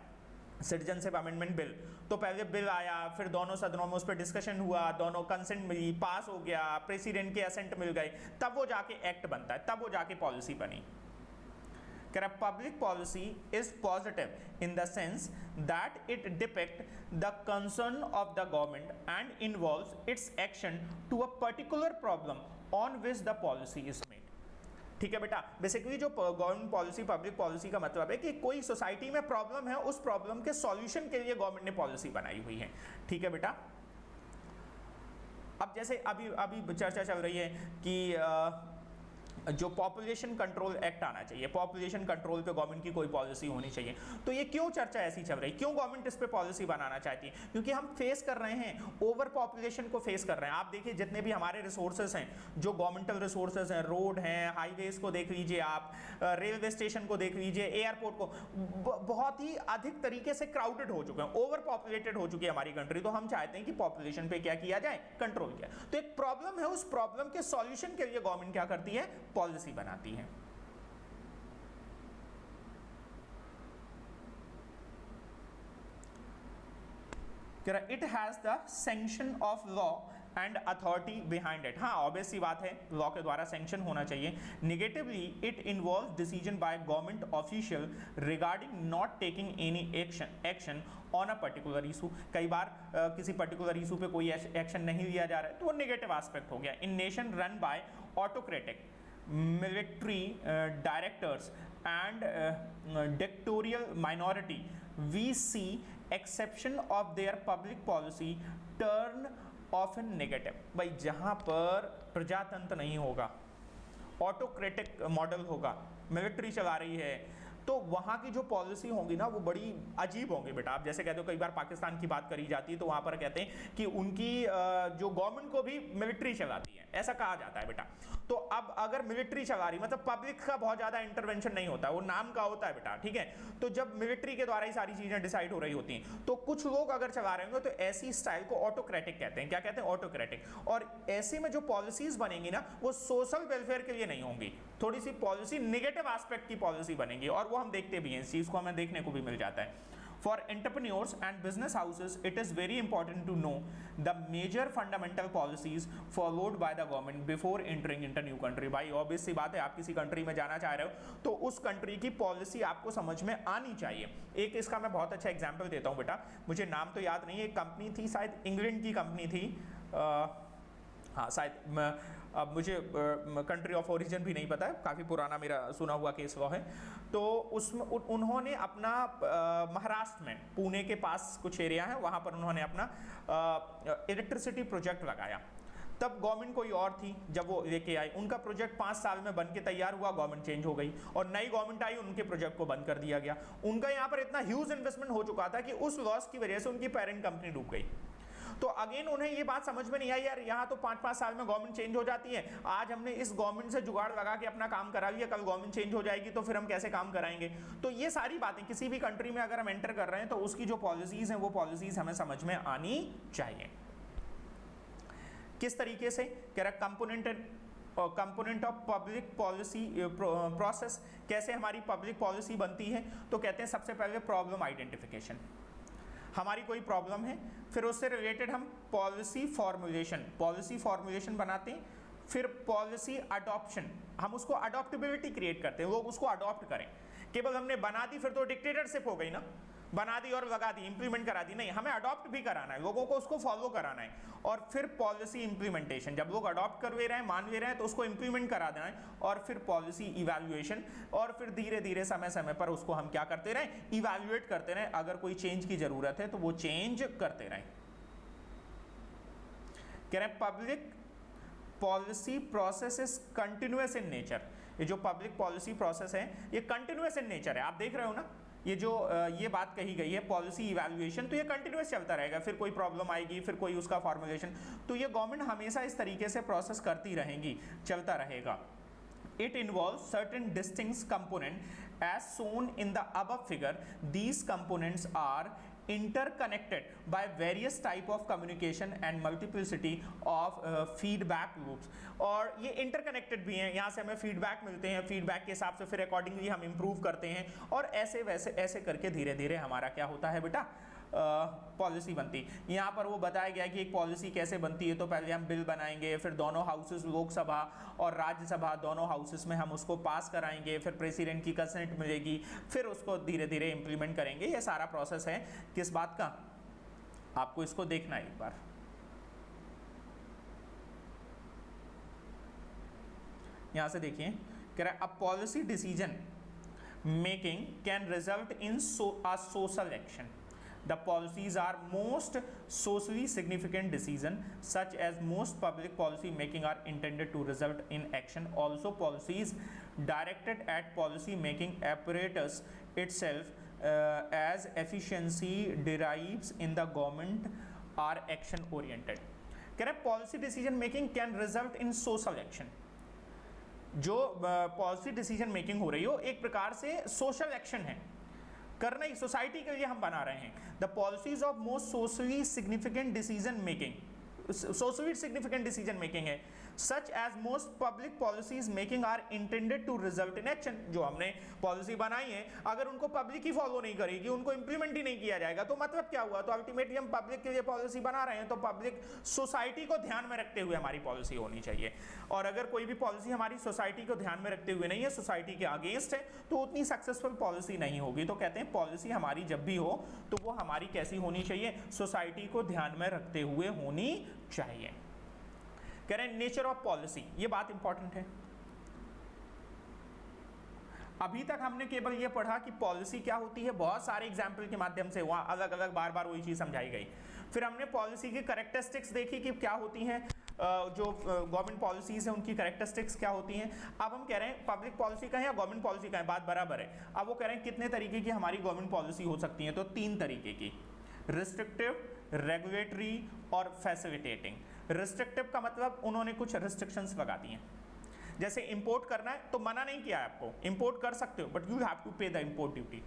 सिटीजनशिप अमेंडमेंट बिल, तो पहले बिल आया, फिर दोनों सदनों में उस पर डिस्कशन हुआ, दोनों कंसेंट मिली, पास हो गया, प्रेसिडेंट के असेंट मिल गए, तब वो जाके एक्ट बनता है, तब वो जाके पॉलिसी बनी। Public policy is positive in the sense that it depicts the concern of the government and involves its action to a particular problem on which the policy is made। ठीक है बेटा, basically जो government policy, public policy का मतलब है कि कोई society में प्रॉब्लम है, उस प्रॉब्लम के सॉल्यूशन के लिए गवर्नमेंट ने पॉलिसी बनाई हुई है, ठीक है बेटा। अब जैसे अभी चर्चा चल रही है कि जो पॉपुलेशन कंट्रोल एक्ट आना चाहिए, पॉपुलेशन कंट्रोल पे गवर्नमेंट की कोई पॉलिसी होनी चाहिए, तो ये क्यों चर्चा ऐसी चल रही है, क्यों गवर्नमेंट इस पे पॉलिसी बनाना चाहती है, क्योंकि हम फेस कर रहे हैं, ओवर पॉपुलेशन को फेस कर रहे हैं। आप देखिए जितने भी हमारे रिसोर्सेज हैं, जो गवर्नमेंटल रिसोर्सेज हैं, रोड हैं, हाईवेज को देख लीजिए आप, रेलवे स्टेशन को देख लीजिए, एयरपोर्ट को, बहुत ही अधिक तरीके से क्राउडेड हो चुके हैं, ओवर पॉपुलेटेड हो चुकी है हमारी कंट्री। तो हम चाहते हैं कि पॉपुलेशन पे क्या किया जाए, कंट्रोल किया। तो एक प्रॉब्लम है, उस प्रॉब्लम के सॉल्यूशन के लिए गवर्नमेंट क्या करती है, पॉलिसी बनाती है। It has the sanction of law and authority behind it. हाँ, ऑब्वियस सी बात है, लॉ के द्वारा सैंक्शन होना चाहिए। Negatively it involve decision by government official regarding not taking any action on a particular issue. कई बार किसी पर्टिकुलर इशू पे कोई एक्शन नहीं लिया जा रहा है, तो वो नेगेटिव एस्पेक्ट हो गया। इन nation run by autocratic military directors and dictatorial minority, we see exception of their public policy turn often negative। भाई जहां पर प्रजातंत्र नहीं होगा, ऑटोक्रेटिक मॉडल होगा, मिलिट्री चला रही है, तो वहाँ की जो पॉलिसी होंगी ना वो बड़ी अजीब होंगी बेटा। आप जैसे कहते हो, कई बार पाकिस्तान की बात करी जाती है तो वहाँ पर कहते हैं कि उनकी जो गवर्नमेंट को भी मिलिट्री चलाती है, ऐसा कहा जाता है बेटा। तो अब अगर मिलिट्री चला रही, मतलब पब्लिक का बहुत ज़्यादा इंटरवेंशन नहीं होता, वो नाम का होता है बेटा, ठीक है। तो जब मिलिट्री के द्वारा ही सारी चीज़ें डिसाइड हो रही होती हैं, तो कुछ लोग अगर चला रहे होंगे तो ऐसी स्टाइल को ऑटोक्रेटिक कहते हैं। क्या कहते हैं? ऑटोक्रेटिक। और ऐसे में जो पॉलिसीज बनेंगी ना वो सोशल वेलफेयर के लिए नहीं होंगी, थोड़ी सी पॉलिसी निगेटिव एस्पेक्ट की पॉलिसी बनेगी, और वो हम देखते भी हैं, इस चीज को हमें देखने को भी मिल जाता है। For entrepreneurs and business houses, it is very important to know the major fundamental policies followed by the government before entering into new country। भाई ऑब्वियस सी बात है, आप किसी कंट्री में जाना चाह रहे हो तो उस कंट्री की पॉलिसी आपको समझ में आनी चाहिए। एक इसका मैं बहुत अच्छा एग्जांपल देता हूँ बेटा, मुझे नाम तो याद नहीं है, एक कंपनी थी, शायद इंग्लैंड की कंपनी थी, हाँ शायद अब मुझे कंट्री ऑफ ओरिजिन भी नहीं पता है, काफ़ी पुराना मेरा सुना हुआ केस लॉ है। तो उसमें उन्होंने अपना महाराष्ट्र में पुणे के पास कुछ एरिया है, वहाँ पर उन्होंने अपना इलेक्ट्रिसिटी प्रोजेक्ट लगाया। तब गवर्नमेंट कोई और थी, जब वो लेके आई, उनका प्रोजेक्ट 5 साल में बन के तैयार हुआ, गवर्नमेंट चेंज हो गई और नई गवर्नमेंट आई, उनके प्रोजेक्ट को बंद कर दिया गया। उनका यहाँ पर इतना ह्यूज इन्वेस्टमेंट हो चुका था कि उस लॉस की वजह से उनकी पेरेंट कंपनी डूब गई। तो अगेन उन्हें ये बात समझ में नहीं आई, यार यहाँ तो 5-5 साल में गवर्नमेंट चेंज हो जाती है, आज हमने इस गवर्नमेंट से जुगाड़ लगा के अपना काम करा लिया, कल गवर्नमेंट चेंज हो जाएगी तो फिर हम कैसे काम कराएंगे। तो ये सारी बातें किसी भी कंट्री में अगर हम एंटर कर रहे हैं तो उसकी जो पॉलिसीज हैं वो पॉलिसीज हमें समझ में आनी चाहिए। किस तरीके से कह रहा component of public policy process, कैसे हमारी पब्लिक पॉलिसी बनती है। तो कहते हैं सबसे पहले प्रॉब्लम आइडेंटिफिकेशन, हमारी कोई प्रॉब्लम है, फिर उससे रिलेटेड हम पॉलिसी फॉर्मुलेशन बनाते हैं, फिर पॉलिसी अडॉप्शन, हम उसको अडॉप्टेबिलिटी क्रिएट करते हैं, लोग उसको अडॉप्ट करें। केवल हमने बना दी फिर तो डिक्टेटरशिप हो गई ना, बना दी और लगा दी, इंप्लीमेंट करा दी, नहीं, हमें अडॉप्ट भी कराना है, लोगों को उसको फॉलो कराना है। और फिर पॉलिसी इंप्लीमेंटेशन, जब लोग अडॉप्ट कर ले रहे हैं, मान ले रहे हैं, तो उसको इंप्लीमेंट करा देना है। और फिर पॉलिसी इवैल्यूएशन, और फिर धीरे धीरे समय समय पर उसको हम क्या करते रहें, इवैल्यूएट करते रहें, अगर कोई चेंज की जरूरत है तो वो चेंज करते रहें। कह रहे हैं public policy process is continuous in nature, ये जो पब्लिक पॉलिसी प्रोसेस है ये कंटिन्यूअस इन नेचर है। आप देख रहे हो ना, ये जो ये बात कही गई है पॉलिसी इवैल्यूएशन, तो ये कंटिन्यूअस चलता रहेगा, फिर कोई प्रॉब्लम आएगी, फिर कोई उसका फॉर्मुलेशन, तो ये गवर्नमेंट हमेशा इस तरीके से प्रोसेस करती रहेंगी, चलता रहेगा। It involves certain distinct component as shown in the above figure. These components are interconnected by various type of communication and multiplicity of feedback loops. और ये interconnected भी हैं, यहाँ से हमें feedback मिलते हैं, feedback के हिसाब से फिर accordingly हम improve करते हैं, और ऐसे वैसे ऐसे करके धीरे धीरे हमारा क्या होता है बेटा, पॉलिसी बनती। यहाँ पर वो बताया गया कि एक पॉलिसी कैसे बनती है, तो पहले हम बिल बनाएंगे, फिर दोनों हाउसेस, लोकसभा और राज्यसभा दोनों हाउसेस में हम उसको पास कराएंगे, फिर प्रेसिडेंट की कंसेंट मिलेगी, फिर उसको धीरे धीरे इंप्लीमेंट करेंगे। ये सारा प्रोसेस है किस बात का, आपको इसको देखना है एक बार। यहाँ से देखिए, कह रहा है a policy decision making can result in a social action. The policies are most socially significant decision, such as most public policy making are intended to result in action. Also, policies directed at policy making apparatus itself as efficiency derives in the government are action oriented. कह रहे policy decision making can result in social action. जो policy decision making हो रही हो एक प्रकार से social action है, करना ही सोसाइटी के लिए हम बना रहे हैं। The policies of most socially significant decision making, socially significant decision making है, such as most public policies making are intended to result in action. जो हमने पॉलिसी बनाई है अगर उनको पब्लिक ही फॉलो नहीं करेगी, उनको इंप्लीमेंट ही नहीं किया जाएगा, तो मतलब क्या हुआ, तो अल्टीमेटली हम पब्लिक के लिए पॉलिसी बना रहे हैं, तो पब्लिक सोसाइटी को ध्यान में रखते हुए हमारी पॉलिसी होनी चाहिए। और अगर कोई भी पॉलिसी हमारी सोसाइटी को ध्यान में रखते हुए नहीं है, सोसाइटी के अगेंस्ट है, तो उतनी सक्सेसफुल पॉलिसी नहीं होगी। तो कहते हैं पॉलिसी हमारी जब भी हो तो वो हमारी कैसी होनी चाहिए, सोसाइटी को ध्यान में रखते हुए होनी चाहिए। कह रहे हैं नेचर ऑफ पॉलिसी, ये बात इंपॉर्टेंट है। अभी तक हमने केवल ये पढ़ा कि पॉलिसी क्या होती है, बहुत सारे एग्जाम्पल के माध्यम से वहां अलग अलग बार बार वही चीज समझाई गई। फिर हमने पॉलिसी की कैरेक्टरिस्टिक्स देखी कि क्या होती हैं, जो गवर्नमेंट पॉलिसीज हैं उनकी कैरेक्टरिस्टिक्स क्या होती हैं। अब हम कह रहे हैं पब्लिक पॉलिसी का है या गवर्नमेंट पॉलिसी का है, बात बराबर है। अब वो कह रहे हैं कितने तरीके की हमारी गवर्नमेंट पॉलिसी हो सकती है, तो 3 तरीके की, रिस्ट्रिक्टिव, रेगुलेटरी और फैसिलिटेटिंग। रिस्ट्रिक्टिव का मतलब उन्होंने कुछ रिस्ट्रिक्शंस लगा दी हैं, जैसे इंपोर्ट करना है तो मना नहीं किया है आपको, इंपोर्ट कर सकते हो बट यू हैव टू पे द इंपोर्ट ड्यूटी,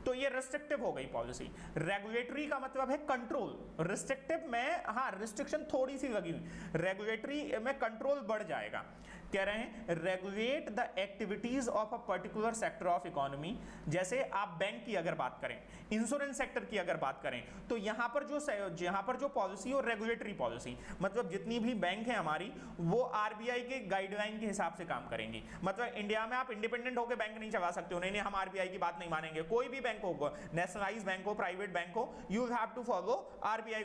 तो ये रिस्ट्रिक्टिव हो गई पॉलिसी। रेगुलेटरी का मतलब है कंट्रोल, रिस्ट्रिक्टिव में हाँ रिस्ट्रिक्शन थोड़ी सी लगी हुई, रेगुलेटरी में कंट्रोल बढ़ जाएगा। कह रहे हैं regulate the activities of a particular sector of economy. जैसे आप बैंक की अगर बात करें, इंश्योरेंस सेक्टर की अगर बात करें, तो यहाँ पर जो पॉलिसी और रेगुलेटरी पॉलिसी, मतलब जितनी भी बैंक है हमारी वो आरबीआई के गाइडलाइन के हिसाब से काम करेंगी। मतलब इंडिया में आप इंडिपेंडेंट होकर बैंक नहीं चला सकते हो, नहीं हम आरबीआई की बात नहीं मानेंगे, कोई भी बैंक बैंक हो, नेशनलाइज बैंक हो, प्राइवेट बैंक हो, you will have to follow RBI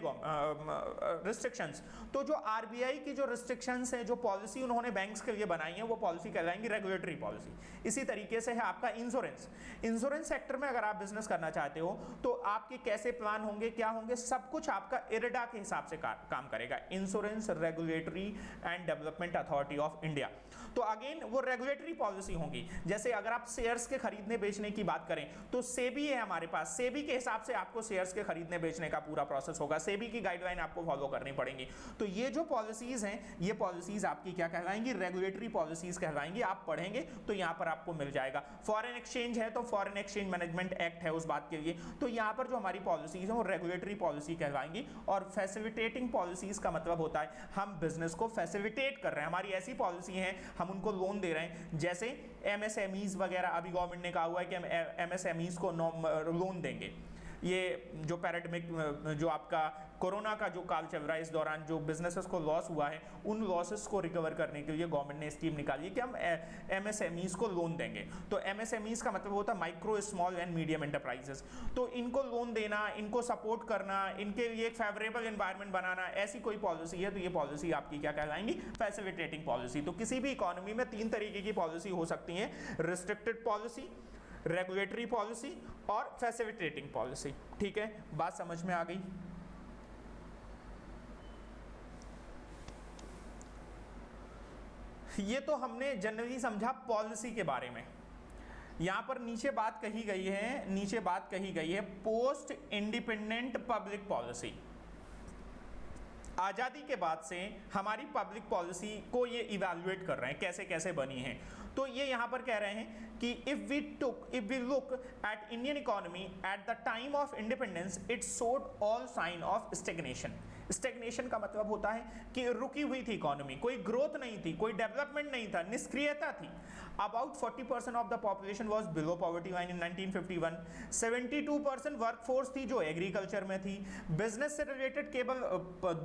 restrictions. तो जो आरबीआई की जो रिस्ट्रिक्शंस है, जो पॉलिसी उन्होंने बैंक्स के लिए बनाई है, वो पॉलिसी कहलाएंगी रेगुलेटरी पॉलिसी। इसी तरीके से है आपका इंश्योरेंस। इंश्योरेंस सेक्टर में अगर आप बिजनेस करना चाहते हो तो आपके कैसे प्लान होंगे, क्या होंगे, सब कुछ आपका इरडा के हिसाब से काम करेगा, insurance regulatory and development authority of India. तो अगेन वो रेगुलेटरी पॉलिसी होंगी। जैसे अगर आप शेयर्स के खरीदने बेचने की बात करें तो सेबी है हमारे पास, सेबी के हिसाब से आपको शेयर्स के खरीदने बेचने का पूरा प्रोसेस होगा, सेबी की गाइडलाइन आपको फॉलो करनी पड़ेगी। तो ये जो पॉलिसीज हैं, ये पॉलिसीज आपकी क्या कहलाएंगी, रेगुलेटरी पॉलिसीज कहलाएंगी। आप पढ़ेंगे तो यहाँ पर आपको मिल जाएगा। फॉरेन एक्सचेंज है तो फॉरेन एक्सचेंज मैनेजमेंट एक्ट है उस बात के लिए। तो यहाँ पर जो हमारी पॉलिसीज हैं वो रेगुलेटरी पॉलिसी कहलाएंगी। और फैसिलिटेटिंग पॉलिसीज का मतलब होता है हम बिजनेस को फैसिलिटेट कर रहे हैं, हमारी ऐसी पॉलिसी है, हम उनको लोन दे रहे हैं। जैसे एमएसएमईज वगैरह, अभी गवर्नमेंट ने कहा हुआ है कि हम एमएसएमईज को लोन देंगे। ये जो पैराडमिक, जो आपका कोरोना का जो काल चल रहा है, इस दौरान जो बिजनेसेस को लॉस हुआ है, उन लॉसेस को रिकवर करने के लिए गवर्नमेंट ने स्कीम निकाली है कि हम एमएसएमईज को लोन देंगे। तो एमएसएमईज का मतलब होता है micro small and medium enterprises. तो इनको लोन देना, इनको सपोर्ट करना, इनके लिए एक फेवरेबल एनवायरनमेंट बनाना, ऐसी कोई पॉलिसी है तो ये पॉलिसी आपकी क्या कहलाएंगी, फैसिलिटेटिंग पॉलिसी। तो किसी भी इकोनॉमी में 3 तरीके की पॉलिसी हो सकती है, रिस्ट्रिक्टेड पॉलिसी, रेगुलेटरी पॉलिसी और फैसिलिटेटिंग पॉलिसी। ठीक है, बात समझ में आ गई। ये तो हमने जनरली समझा पॉलिसी के बारे में। यहां पर नीचे बात कही गई है, पोस्ट इंडिपेंडेंट पब्लिक पॉलिसी। आजादी के बाद से हमारी पब्लिक पॉलिसी को ये इवैल्यूएट कर रहे हैं, कैसे कैसे बनी है। तो ये यहां पर कह रहे हैं कि if we look at Indian economy at the time of independence, it showed all sign of stagnation. Stagnation का मतलब होता है कि रुकी हुई थी इकोनॉमी, कोई ग्रोथ नहीं थी, कोई डेवलपमेंट नहीं था, निष्क्रियता थी। About 40% of the population was below poverty line in 1951। 72% workforce थी जो एग्रीकल्चर में थी। बिजनेस से रिलेटेड केवल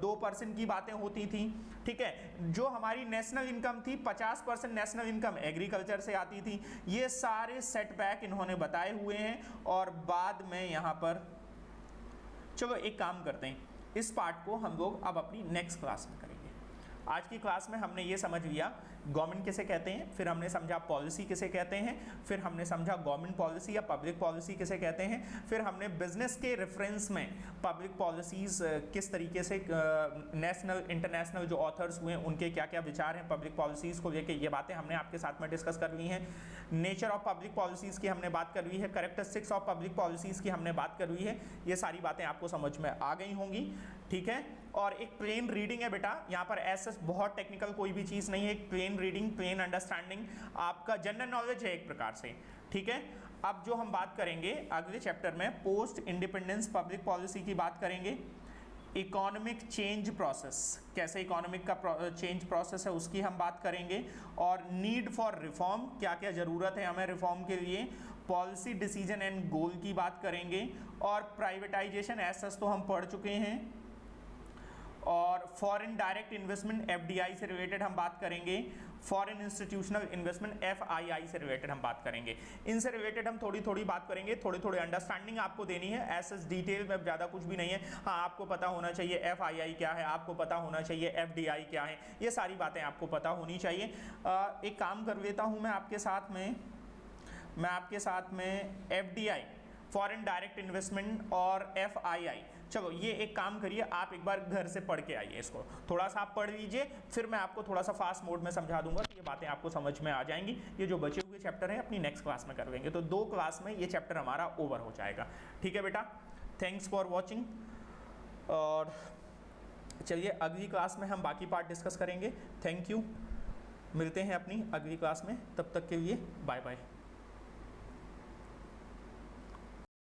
2% की बातें होती थी। ठीक है, जो हमारी नेशनल इनकम थी, 50% नेशनल इनकम एग्रीकल्चर से आती थी। ये सारे सेटबैक इन्होंने बताए हुए हैं। और बाद में यहां पर चलो एक काम करते हैं, इस पार्ट को हम लोग अब अपनी नेक्स्ट क्लास में करेंगे। आज की क्लास में हमने ये समझ लिया गवर्नमेंट किसे कहते हैं, फिर हमने समझा पॉलिसी किसे कहते हैं, फिर हमने समझा गवर्नमेंट पॉलिसी या पब्लिक पॉलिसी किसे कहते हैं, फिर हमने बिजनेस के रेफरेंस में पब्लिक पॉलिसीज किस तरीके से नेशनल इंटरनेशनल जो ऑथर्स हुए उनके क्या क्या विचार हैं पब्लिक पॉलिसीज को लेके, ये बातें हमने आपके साथ में डिस्कस कर ली हैं। नेचर ऑफ पब्लिक पॉलिसीज की हमने बात कर ली है, कैरेक्टरिस्टिक्स ऑफ पब्लिक पॉलिसीज की हमने बात कर ली है। ये सारी बातें आपको समझ में आ गई होंगी। ठीक है, और एक प्लेन रीडिंग है बेटा, यहाँ पर ऐसे बहुत टेक्निकल कोई भी चीज़ नहीं है, एक प्लेन रीडिंग, प्लेन अंडरस्टैंडिंग, आपका जनरल नॉलेज है एक प्रकार से। ठीक है, अब जो हम बात करेंगे अगले चैप्टर में पोस्ट इंडिपेंडेंस पब्लिक पॉलिसी की बात करेंगे। इकोनॉमिक चेंज प्रोसेस, कैसे इकोनॉमिक का चेंज प्रोसेस है उसकी हम बात करेंगे। और नीड फॉर रिफॉर्म, क्या क्या ज़रूरत है हमें रिफॉर्म के लिए। पॉलिसी डिसीजन एंड गोल की बात करेंगे। और प्राइवेटाइजेशन एसेस तो हम पढ़ चुके हैं। और फॉरेन डायरेक्ट इन्वेस्टमेंट एफडीआई से रिलेटेड हम बात करेंगे। फॉरेन इंस्टीट्यूशनल इन्वेस्टमेंट एफआईआई से रिलेटेड हम बात करेंगे। इनसे रिलेटेड हम थोड़ी थोड़ी बात करेंगे, थोड़ी थोड़ी अंडरस्टैंडिंग आपको देनी है, ऐसे डिटेल में ज़्यादा कुछ भी नहीं है। हाँ, आपको पता होना चाहिए एफआईआई क्या है, आपको पता होना चाहिए एफडीआई क्या है, ये सारी बातें आपको पता होनी चाहिए। एक काम कर लेता हूँ मैं आपके साथ में एफडीआई फॉरेन डायरेक्ट इन्वेस्टमेंट और एफआईआई, चलो ये एक काम करिए, आप एक बार घर से पढ़ के आइए, इसको थोड़ा सा आप पढ़ लीजिए, फिर मैं आपको थोड़ा सा फास्ट मोड में समझा दूंगा तो ये बातें आपको समझ में आ जाएंगी। ये जो बचे हुए चैप्टर हैं अपनी नेक्स्ट क्लास में कर लेंगे, तो 2 क्लास में ये चैप्टर हमारा ओवर हो जाएगा। ठीक है बेटा, थैंक्स फॉर वॉचिंग। और चलिए अगली क्लास में हम बाकी पार्ट डिस्कस करेंगे। थैंक यू, मिलते हैं अपनी अगली क्लास में, तब तक के लिए बाय बाय।